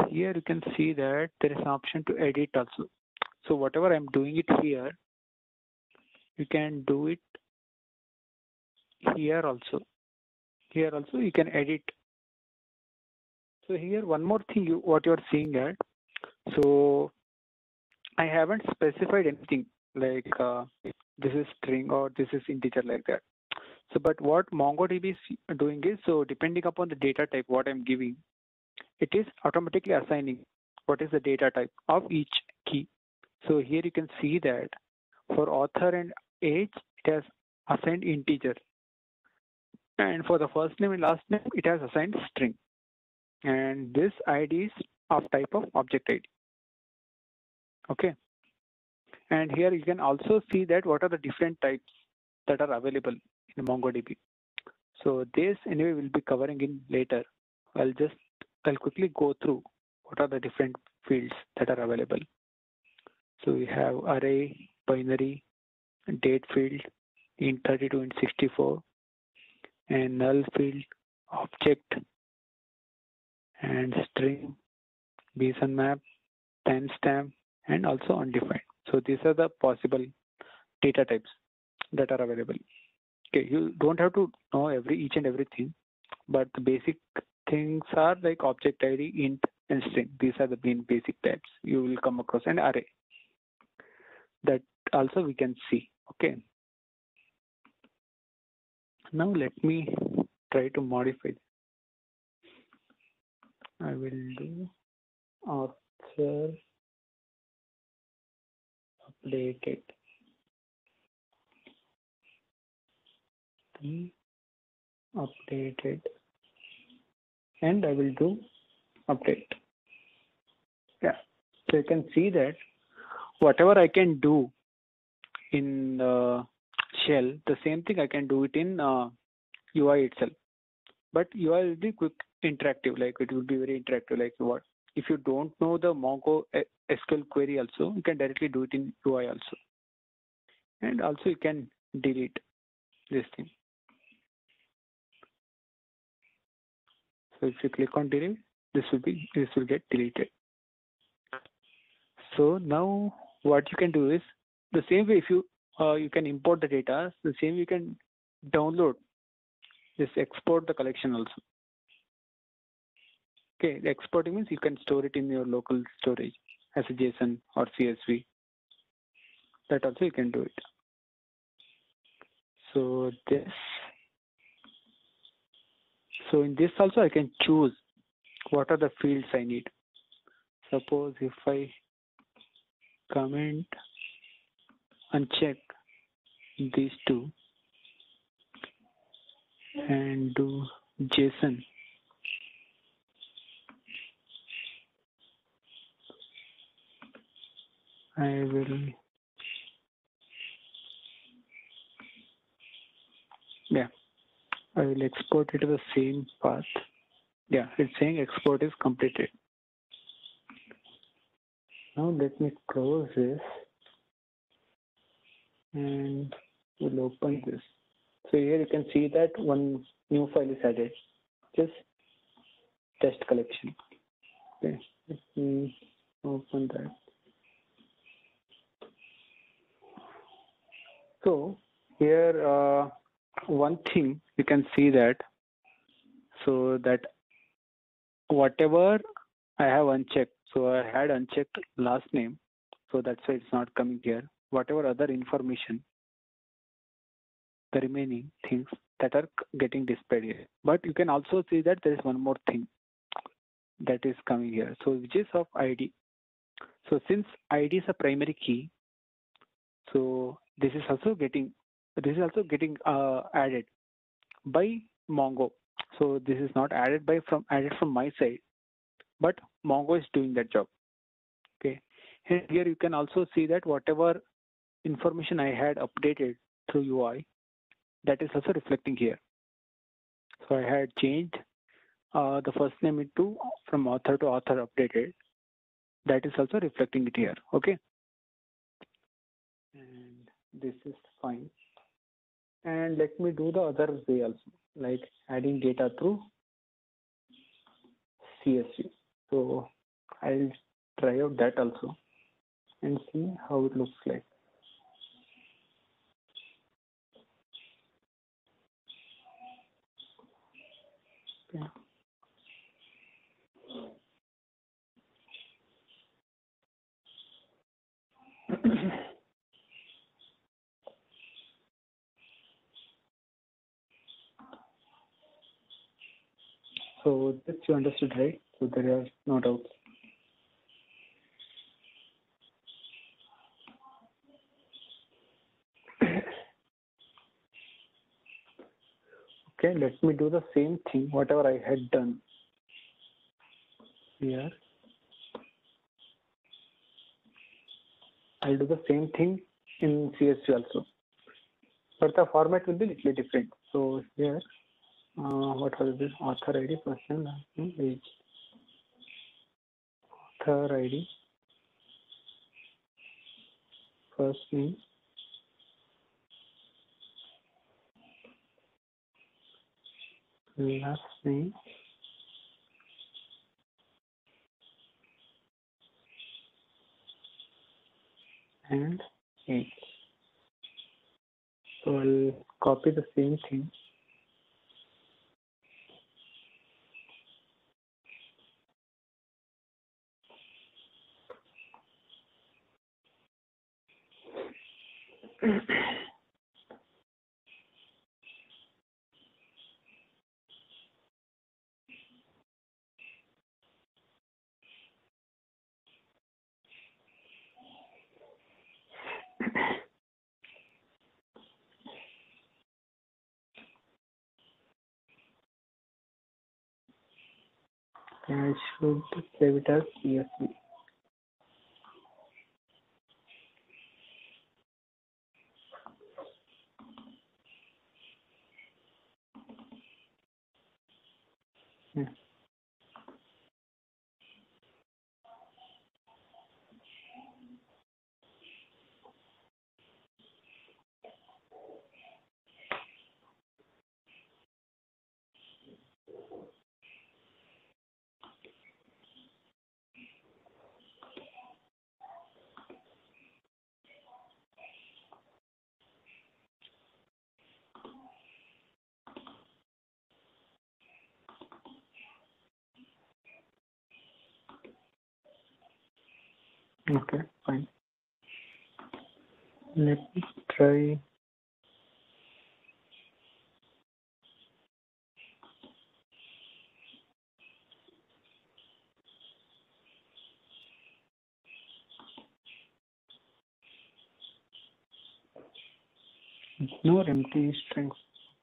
here you can see that there is an option to edit also. So whatever I'm doing it here, you can do it here also. Here also you can edit. So here one more thing, what you're seeing here. So I haven't specified anything like this is string or this is integer like that. So but what MongoDB is doing is, so depending upon the data type what I'm giving, it is automatically assigning what is the data type of each key. So here you can see that for author and age, it has assigned integer. And for the first name and last name, it has assigned string. And this ID is of type of object ID. Okay. And here you can also see that what are the different types that are available in MongoDB. So this anyway will be covering in later. I'll quickly go through what are the different fields that are available. So we have array, binary, date field, int32, int64, and null field, object, and string, BSON map, timestamp, and also undefined. So these are the possible data types that are available. Okay, you don't have to know each and everything, but the basic things are like object ID, int, and string. These are the main basic types you will come across, an array. That also we can see. Okay. Now let me try to modify. I will do author updated. Updated, and I will do update. Yeah, so you can see that whatever I can do in shell, the same thing I can do it in UI itself. But UI will be quick, interactive. Like it will be very interactive. Like what if you don't know the Mongo SQL query also, you can directly do it in UI also, and also you can delete this thing. So if you click on delete, this will get deleted. So now what you can do is the same way. If you can import the data, the same you can download this, export the collection also. Okay, the exporting means you can store it in your local storage as a JSON or CSV. That also you can do it. So in this also I can choose what are the fields I need. Suppose if I comment uncheck these two and do JSON, I will export it to the same path. Yeah, it's saying export is completed. Now let me close this and we'll open this. So here you can see that one new file is added, just test collection. Okay, let me open that. So here one thing you can see that, so that whatever I have unchecked, so I had unchecked last name, so that's why it's not coming here. Whatever other information, the remaining things that are getting displayed here. But you can also see that there is one more thing that is coming here, so which is of ID. So since ID is a primary key, so this is also getting added by Mongo. So this is not added from my side, but Mongo is doing that job. Okay, and here you can also see that whatever information I had updated through UI, that is also reflecting here. So I had changed the first name into from author to author updated. That is also reflecting it here. Okay, and this is fine. And let me do the other way also, like adding data through CSV. So I'll try out that also and see how it looks like. Okay. So this you understood, right? So there are no doubts. Okay, let me do the same thing, whatever I had done here. I'll do the same thing in CSV also, but the format will be little different. So here, what was this? Author ID, first name, last name, age. author ID, first name, last name, and age. So I'll copy the same thing. I should save it as CSV. Yeah. Okay, fine. Let me try. No empty strings.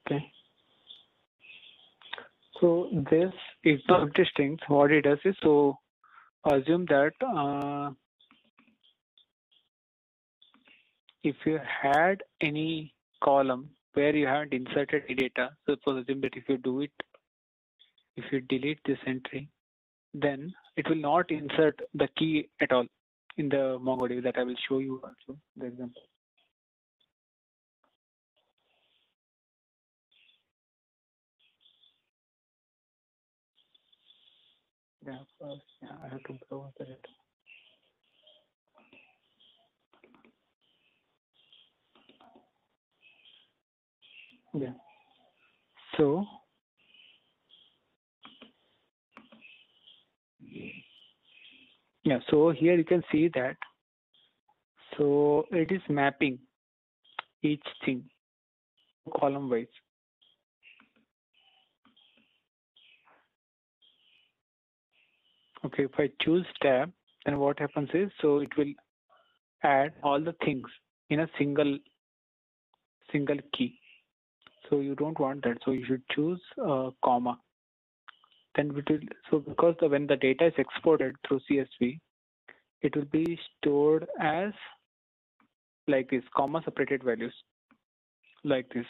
Okay. So this is the empty strings. What it does is, so assume that if you had any column where you haven't inserted any data, suppose assume that if you do it, if you delete this entry, then it will not insert the key at all in the MongoDB. That I will show you also the example. Yeah, first, yeah, I have to browse the data. Yeah. So yeah, so here you can see that. So it is mapping each thing column wise. Okay, if I choose tab, then what happens is, so it will add all the things in a single key. So you don't want that. So you should choose comma. Then it will, so because when the data is exported through CSV, it will be stored as like this, comma separated values like this.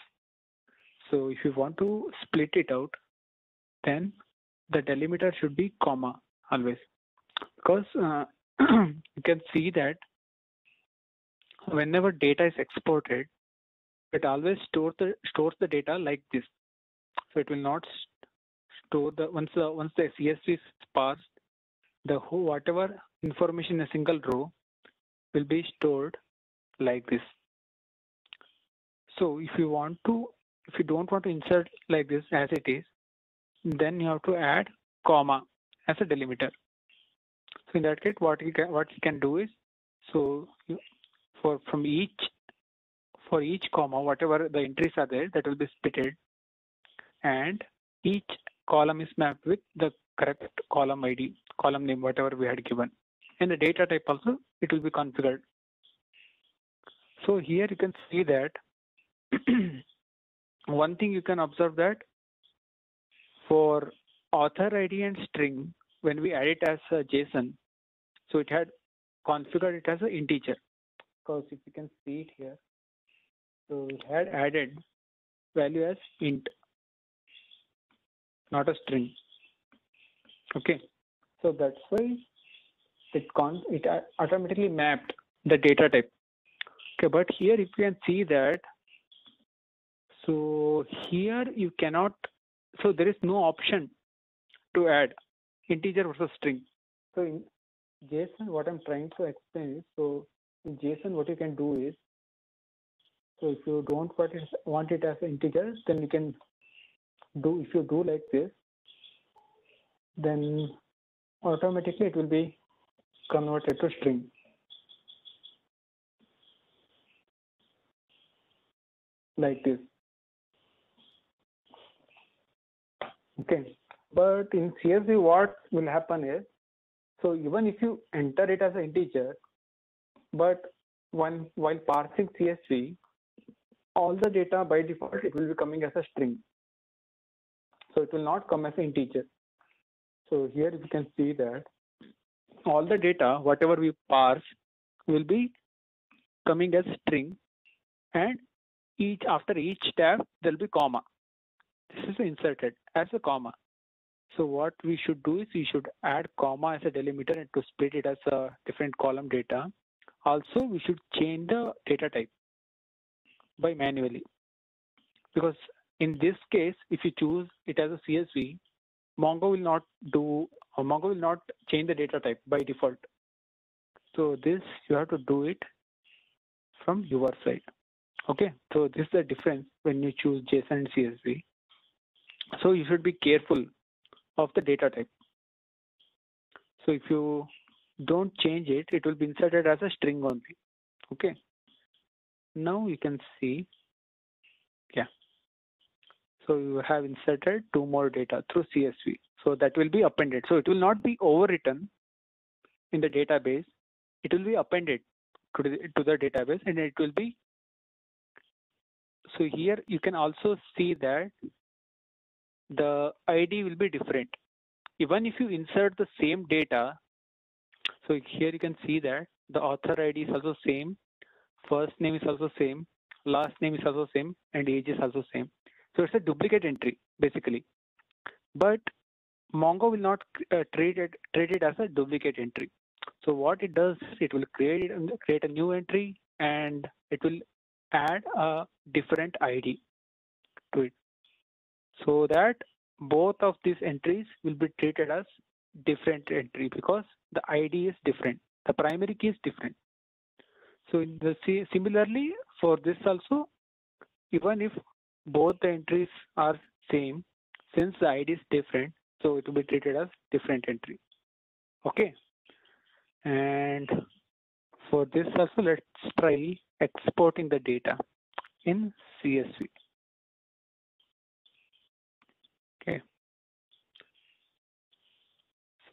So if you want to split it out, then the delimiter should be comma always, because you can see that whenever data is exported, it always stores the data like this. So it will not store the once the CSV is parsed, the whole whatever information in a single row will be stored like this. So if you don't want to insert like this as it is, then you have to add comma as a delimiter. So in that case, what you can do is, so for each comma, whatever the entries are there, that will be splitted, and each column is mapped with the correct column ID, column name, whatever we had given, and the data type also it will be configured. So here you can see that one thing you can observe that for author ID and string, when we add it as a JSON, so it had configured it as an integer. Because if you can see it here, so we had added value as int, not a string. Okay, so that's why it automatically mapped the data type. Okay, but here if you can see that, so here you cannot, so there is no option to add integer versus string. So in JSON, what I'm trying to explain is, so in JSON, what you can do is, so if you don't want it as an integer, then you can do, if you do like this, then automatically it will be converted to string. Like this. Okay. But in CSV, what will happen is, so even if you enter it as an integer, but while parsing CSV, all the data by default, it will be coming as a string. So it will not come as an integer. So here you can see that all the data, whatever we parse, will be coming as string, and after each tab, there will be comma. This is inserted as a comma. So what we should do is we should add comma as a delimiter and to split it as a different column data. Also, we should change the data type by manually, because in this case, if you choose it as a CSV, Mongo will not change the data type by default. So this you have to do it from your side. Okay, so this is the difference when you choose JSON and CSV. So you should be careful of the data type. So if you don't change it, it will be inserted as a string only. Okay. Now you can see, yeah. So you have inserted 2 more data through CSV. So that will be appended. So it will not be overwritten in the database. It will be appended to the database, and it will be. So here you can also see that the ID will be different. Even if you insert the same data, so here you can see that the author ID is also same, first name is also same, last name is also same, and age is also same. So it's a duplicate entry basically. But Mongo will not treat it as a duplicate entry. So what it does is it will create a new entry, and it will add a different ID to it, so that both of these entries will be treated as different entry because the ID is different, the primary key is different. So in the similarly for this also, even if both the entries are same, since the ID is different, so it will be treated as different entry. Okay. And for this also, let's try exporting the data in CSV. Okay.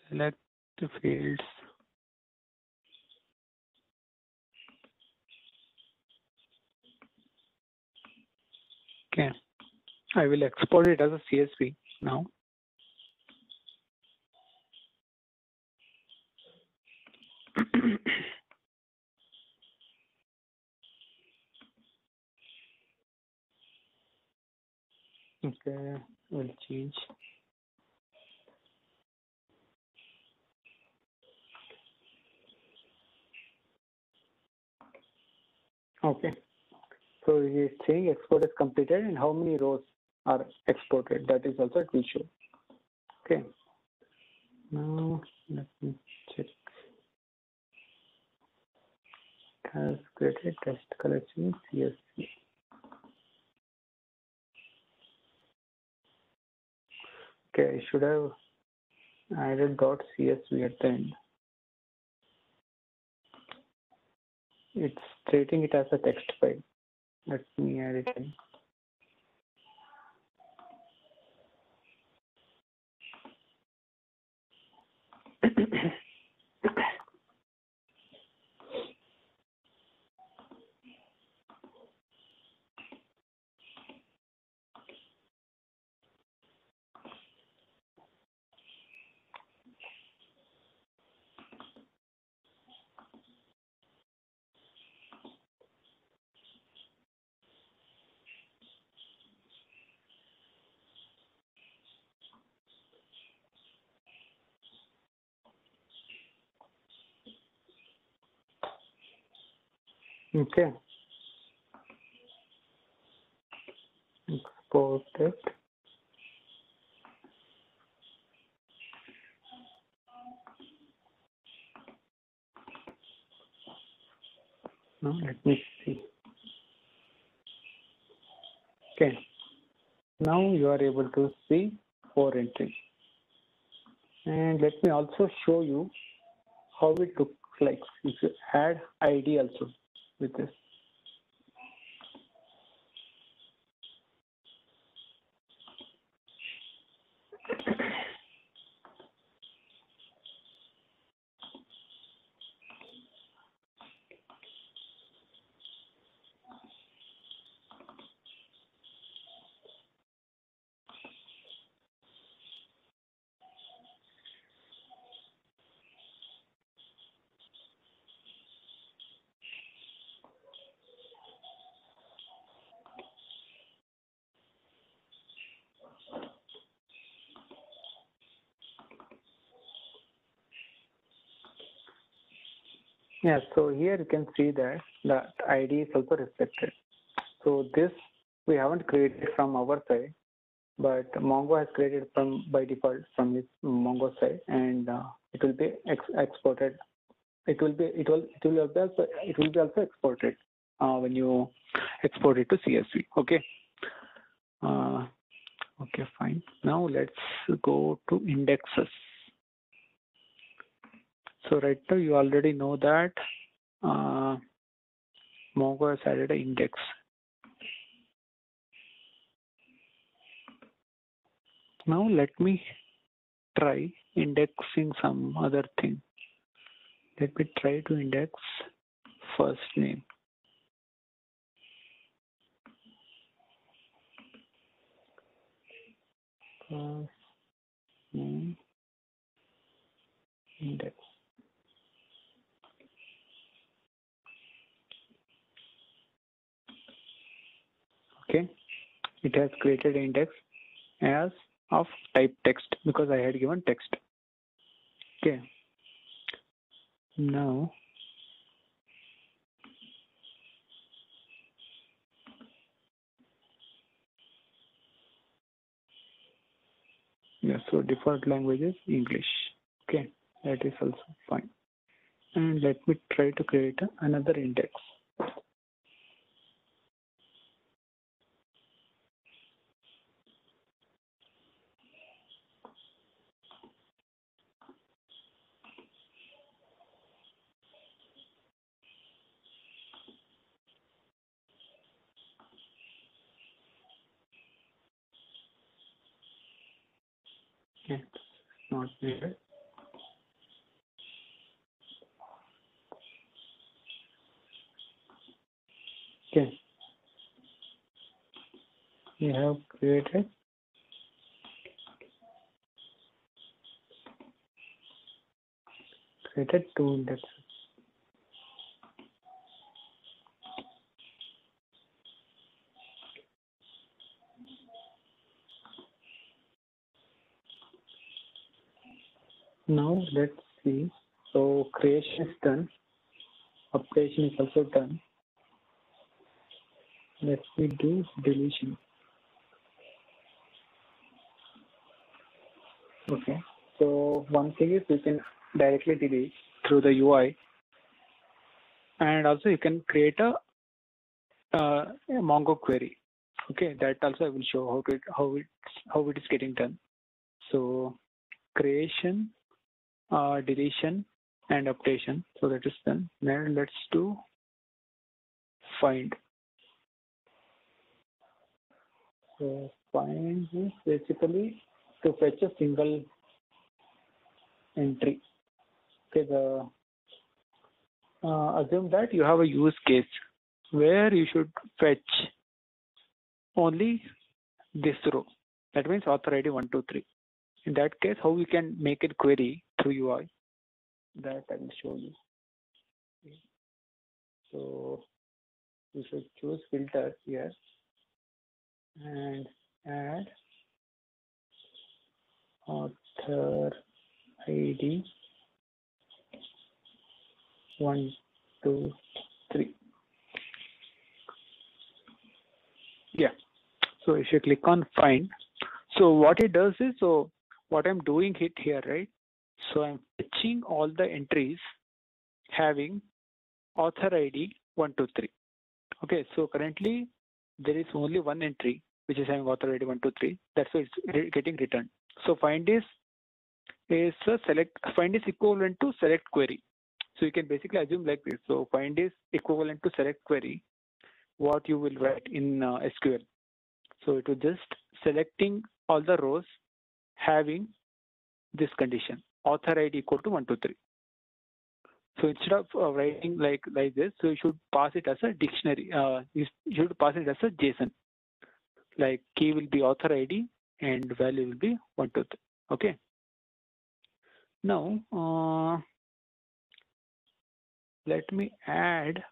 Select the fields. Okay. I will export it as a CSV now. Okay, we'll change. Okay, so it's saying export is completed and how many rows are exported. That is also it will show. Okay, now let me check. It has created test collection CSV. Okay, I should have added .csv at the end. It's treating it as a text file. Let me add it in. Okay, export it. Now let me see. Okay, now you are able to see 4 entries. And let me also show you how it looks like if you add ID also with this. Yeah, so here you can see that the ID is also reflected. So this we haven't created from our side, but Mongo has created from by default from its Mongo side, and it will be exported. It will be also exported when you export it to CSV. Okay. Okay, fine. Now let's go to indexes. So right now you already know that Mongo has added an index. Now let me try indexing some other thing. Let me try to index first name. First name index. Okay, it has created index as of type text because I had given text. Okay, now yeah, so default language is English. Okay, that is also fine. And let me try to create another index. Okay, not needed. Okay, we have created two indexes. Now let's see. So creation is done. Updation is also done. Let me do deletion. Okay. So one thing is you can directly delete through the UI, and also you can create a Mongo query. Okay, that also I will show how it is getting done. So creation, deletion, and updation. So that is done. Now let's do find. So find is basically to fetch a single entry. Okay, assume that you have a use case where you should fetch only this row. That means author ID 1, 2, 3. In that case, how we can make it query through UI? That I will show you. So you should choose filter here and add author ID 1, 2, 3. So if you click on find, so what it does is, so what I'm doing it here, right? So I'm fetching all the entries having author ID 123. Okay, so currently there is only one entry which is having author ID 123. That's why it's getting returned. So find is a select, find is equivalent to select query. So you can basically assume like this. So find is equivalent to select query, what you will write in SQL. So it will just selecting all the rows having this condition, author ID equal to 123. So instead of writing like this, so you should pass it as a dictionary. You should pass it as a JSON. Like key will be author ID and value will be 123. Okay. Now let me add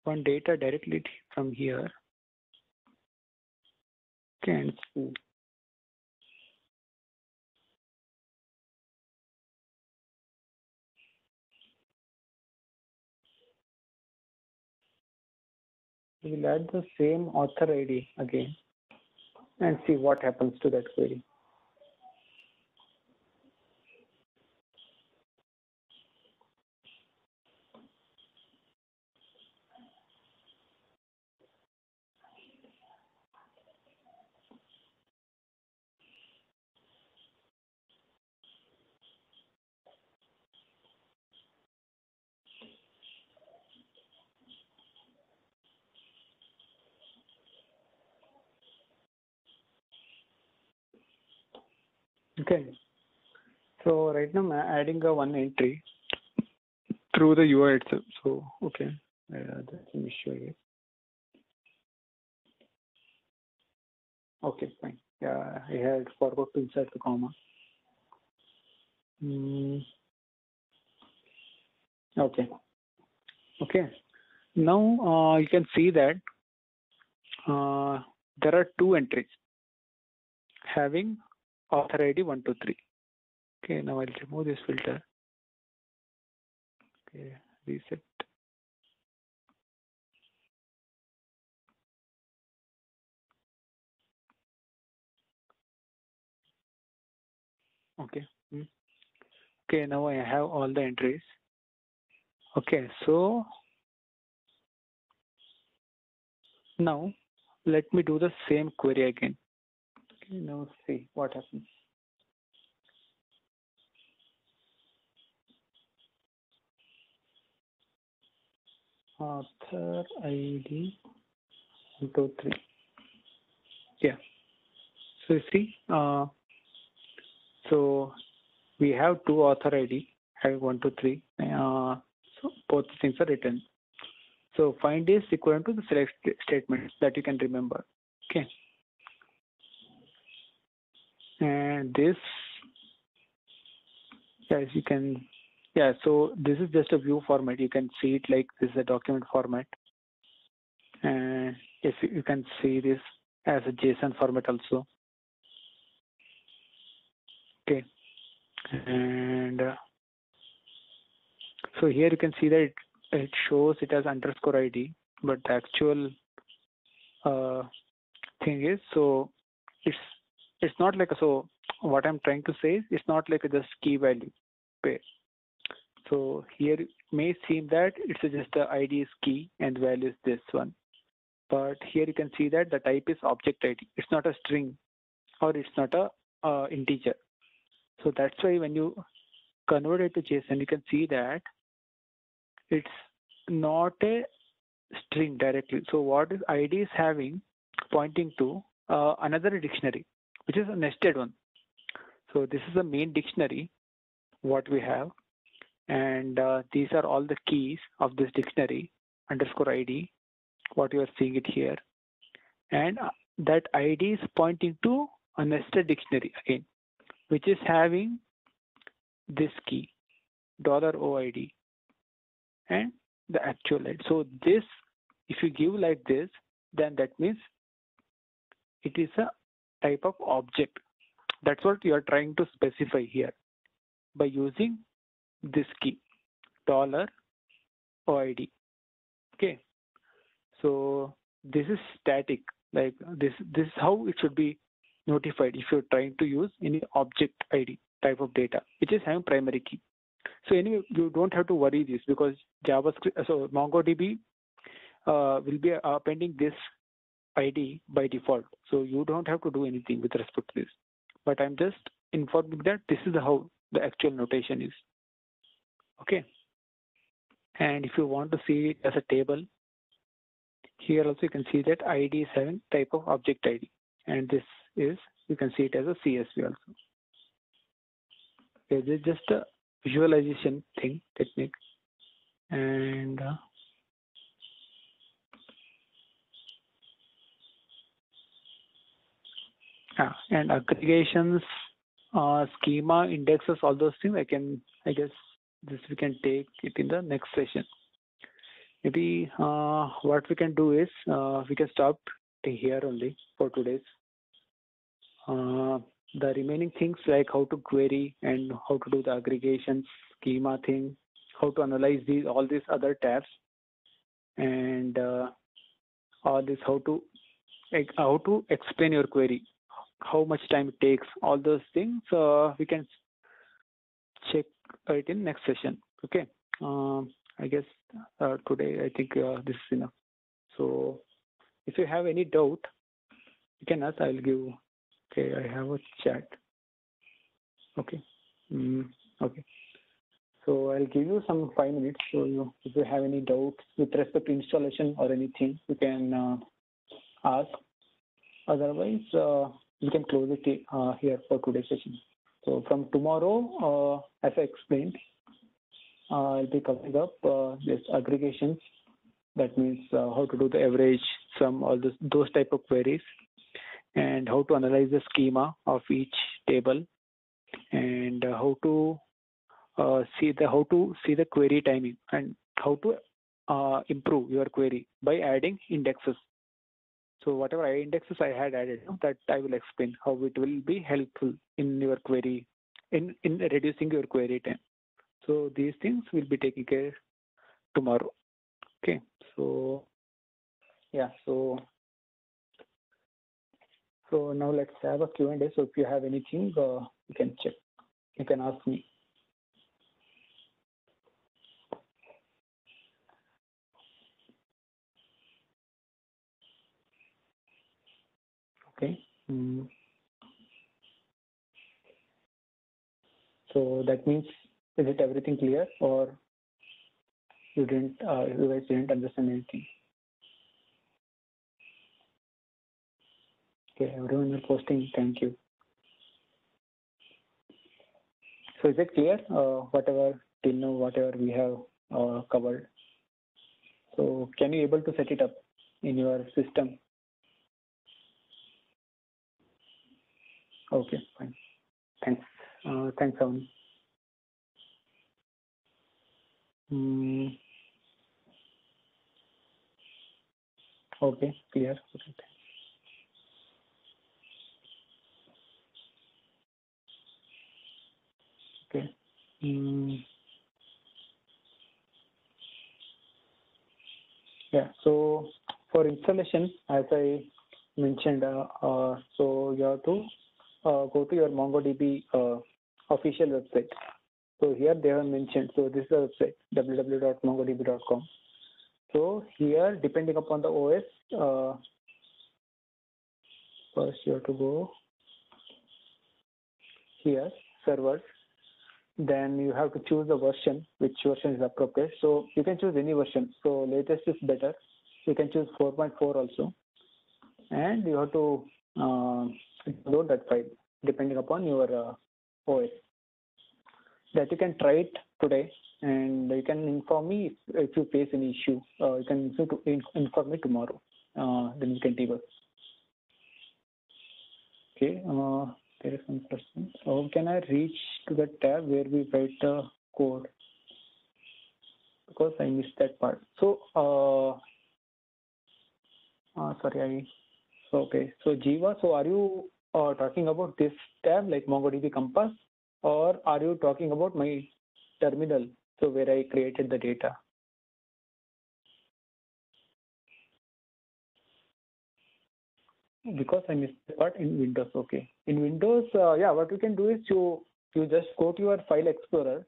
one data directly from here. Okay, and see. We'll add the same author ID again and see what happens to that query. Okay, so right now I'm adding a one entry through the UI itself. So okay, let me show you. Okay, fine. Yeah, I had forgot to insert the comma. Okay. Okay. Now you can see that there are two entries having author ID 123. Okay, now I'll remove this filter. Okay, reset. Okay. Okay, now I have all the entries. Okay, so now let me do the same query again. Okay, now see what happens. Author ID 123. Yeah. So you see, so we have two author ID having 123. So both things are written. So find is equivalent to the select statement that you can remember. Okay. And this, as you can, yeah, so this is just a view format. You can see it like this is a document format. And if you can see this as a JSON format also. Okay. And so here you can see that it shows it as underscore ID, but the actual thing is, so it's not like a, so what I'm trying to say is it's not like a just key value pair. So here it may seem that it's just the ID is key and value is this one, but here you can see that the type is object ID. It's not a string or it's not a integer. So that's why when you convert it to JSON, you can see that it's not a string directly. So what is ID is having pointing to another dictionary, which is a nested one. So this is the main dictionary, what we have. And these are all the keys of this dictionary, underscore ID, what you are seeing it here. And that ID is pointing to a nested dictionary again, which is having this key, $OID, and the actual ID. So this, if you give like this, then that means it is a type of object. That's what you are trying to specify here by using this key, $OID. Okay. So this is static. Like this is how it should be notified if you're trying to use any object ID type of data, which is having primary key. So anyway, you don't have to worry this because JavaScript, so MongoDB will be appending this ID by default. So you don't have to do anything with respect to this. But I'm just informing that this is how the actual notation is. Okay. And if you want to see it as a table, here also you can see that ID is having type of object ID. And this is, you can see it as a CSV also. Okay, this is just a visualization technique. And and aggregations, schema, indexes, all those things, I guess this we can take it in the next session. Maybe what we can do is we can stop here only for today's. The remaining things like how to query and how to do the aggregations, schema thing, how to analyze all these other tabs, and all this how to explain your query, how much time it takes, all those things we can check it in next session. Okay. I guess today I think this is enough. So if you have any doubt, you can ask. I'll give. Okay, I have a chat. Okay. Okay. So I'll give you some 5 minutes. So if you have any doubts with respect to installation or anything, you can ask. Otherwise, we can close it here for today's session. So from tomorrow, as I explained, I'll be covering up this aggregations. That means how to do the average, sum, all those type of queries, and how to analyze the schema of each table, and how to see the query timing, and how to improve your query by adding indexes. So whatever indexes I had added, that I will explain how it will be helpful in your query, in reducing your query time. So these things will be taken care tomorrow. Okay. So yeah. So now let's have a Q&A. So if you have anything, you can check. You can ask me. Okay. So that means, is it everything clear, or you guys didn't understand anything? Okay, everyone is posting. Thank you. So is it clear? Whatever till now, whatever we have covered. So can you able to set it up in your system? Okay, fine. Thanks. Thanks, Avani. Okay, clear. Okay, thanks. Okay. Yeah. So for installation, as I mentioned, so you have to go to your MongoDB official website. So here they have mentioned. So this is the website www.mongodb.com. So here, depending upon the OS, first you have to go here, servers. Then you have to choose the version, which version is appropriate. So you can choose any version. So latest is better. You can choose 4.4 also. And you have to load that file depending upon your OS. That you can try it today, and you can inform me if you face any issue. You can inform me tomorrow. Then you can debug. Okay. There is one question. How can I reach to the tab where we write the code? Because I missed that part. So, sorry, okay. So Jiva, so are you talking about this tab like MongoDB Compass, or are you talking about my terminal? So where I created the data? because I missed the part in Windows. Okay. In Windows, yeah, what you can do is you just go to your file explorer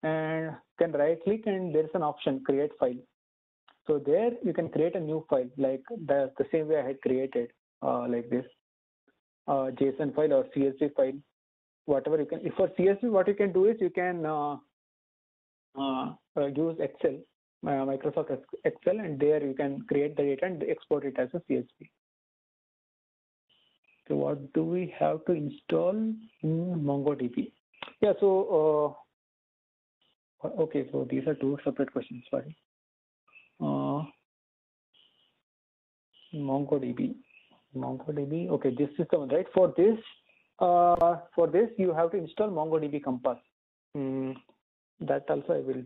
and can right click, and there is an option create file. So there you can create a new file like the same way I had created, like this JSON file or CSV file, whatever you can. If for CSV, what you can do is you can use Excel, Microsoft Excel, and there you can create the data and export it as a CSV. So what do we have to install in MongoDB? Yeah, so okay, so these are two separate questions. Sorry. MongoDB. Okay, this is the one, right? For this you have to install MongoDB Compass. That also I will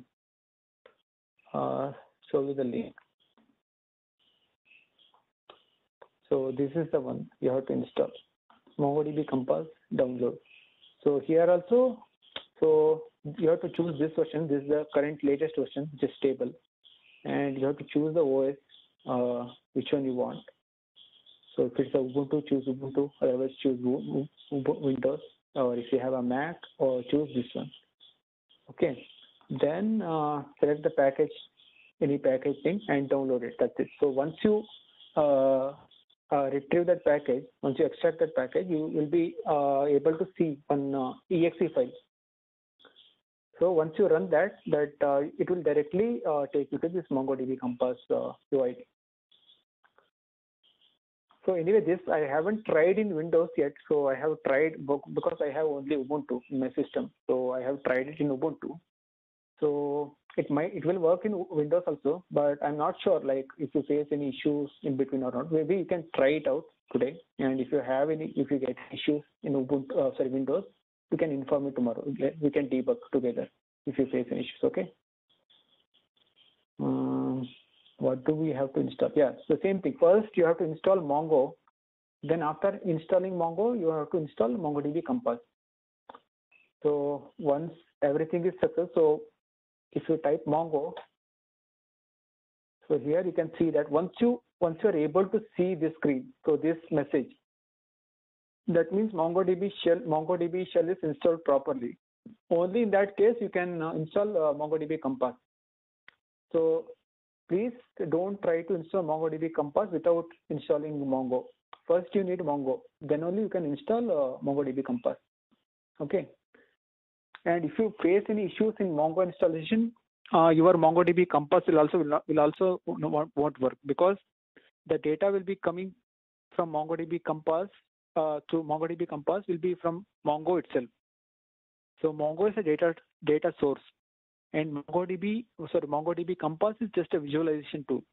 show you the link. So this is the one you have to install, MongoDB Compass download. So here also, so you have to choose this version. This is the current latest version, which is stable, and you have to choose the OS, which one you want. So if it's a Ubuntu, choose Ubuntu. Otherwise, choose Windows. Or if you have a Mac, or choose this one. Okay. Then select the package, any package thing, and download it. That's it. So once you retrieve that package, once you extract that package, you will be able to see one exe file. So once you run that, it will directly take you to this MongoDB Compass UID. So anyway, this I haven't tried in Windows yet. So I have tried because I have only Ubuntu in my system. So I have tried it in Ubuntu. So it will work in Windows also, but I'm not sure like if you face any issues in between or not. Maybe you can try it out today. And if you get issues in Windows, you can inform me tomorrow. We can debug together if you face any issues. Okay. What do we have to install? Yeah, so same thing. First, you have to install Mongo. Then after installing Mongo, you have to install MongoDB Compass. So once everything is successful, so if you type Mongo, so here you can see that once you're able to see this screen, so this message, that means MongoDB shell is installed properly. Only in that case you can install MongoDB Compass. So please don't try to install MongoDB Compass without installing Mongo. First you need Mongo, then only you can install MongoDB Compass. Okay. And if you face any issues in Mongo installation, your MongoDB Compass will also won't work, because the data will be coming from MongoDB Compass to MongoDB Compass will be from Mongo itself. So Mongo is a data source, and MongoDB Compass is just a visualization tool.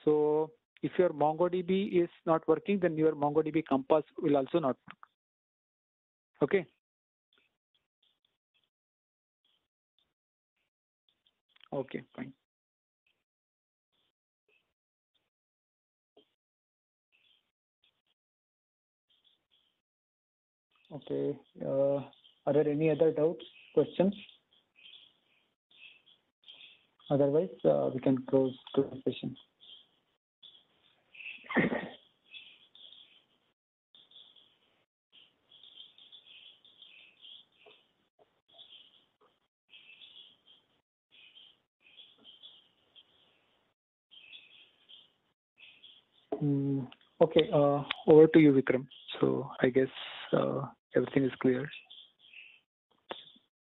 So if your MongoDB is not working, then your MongoDB Compass will also not work. Okay. Okay, fine. Okay. Are there any other doubts, questions? Otherwise, we can close the session. Okay, over to you, Vikram. So I guess everything is clear.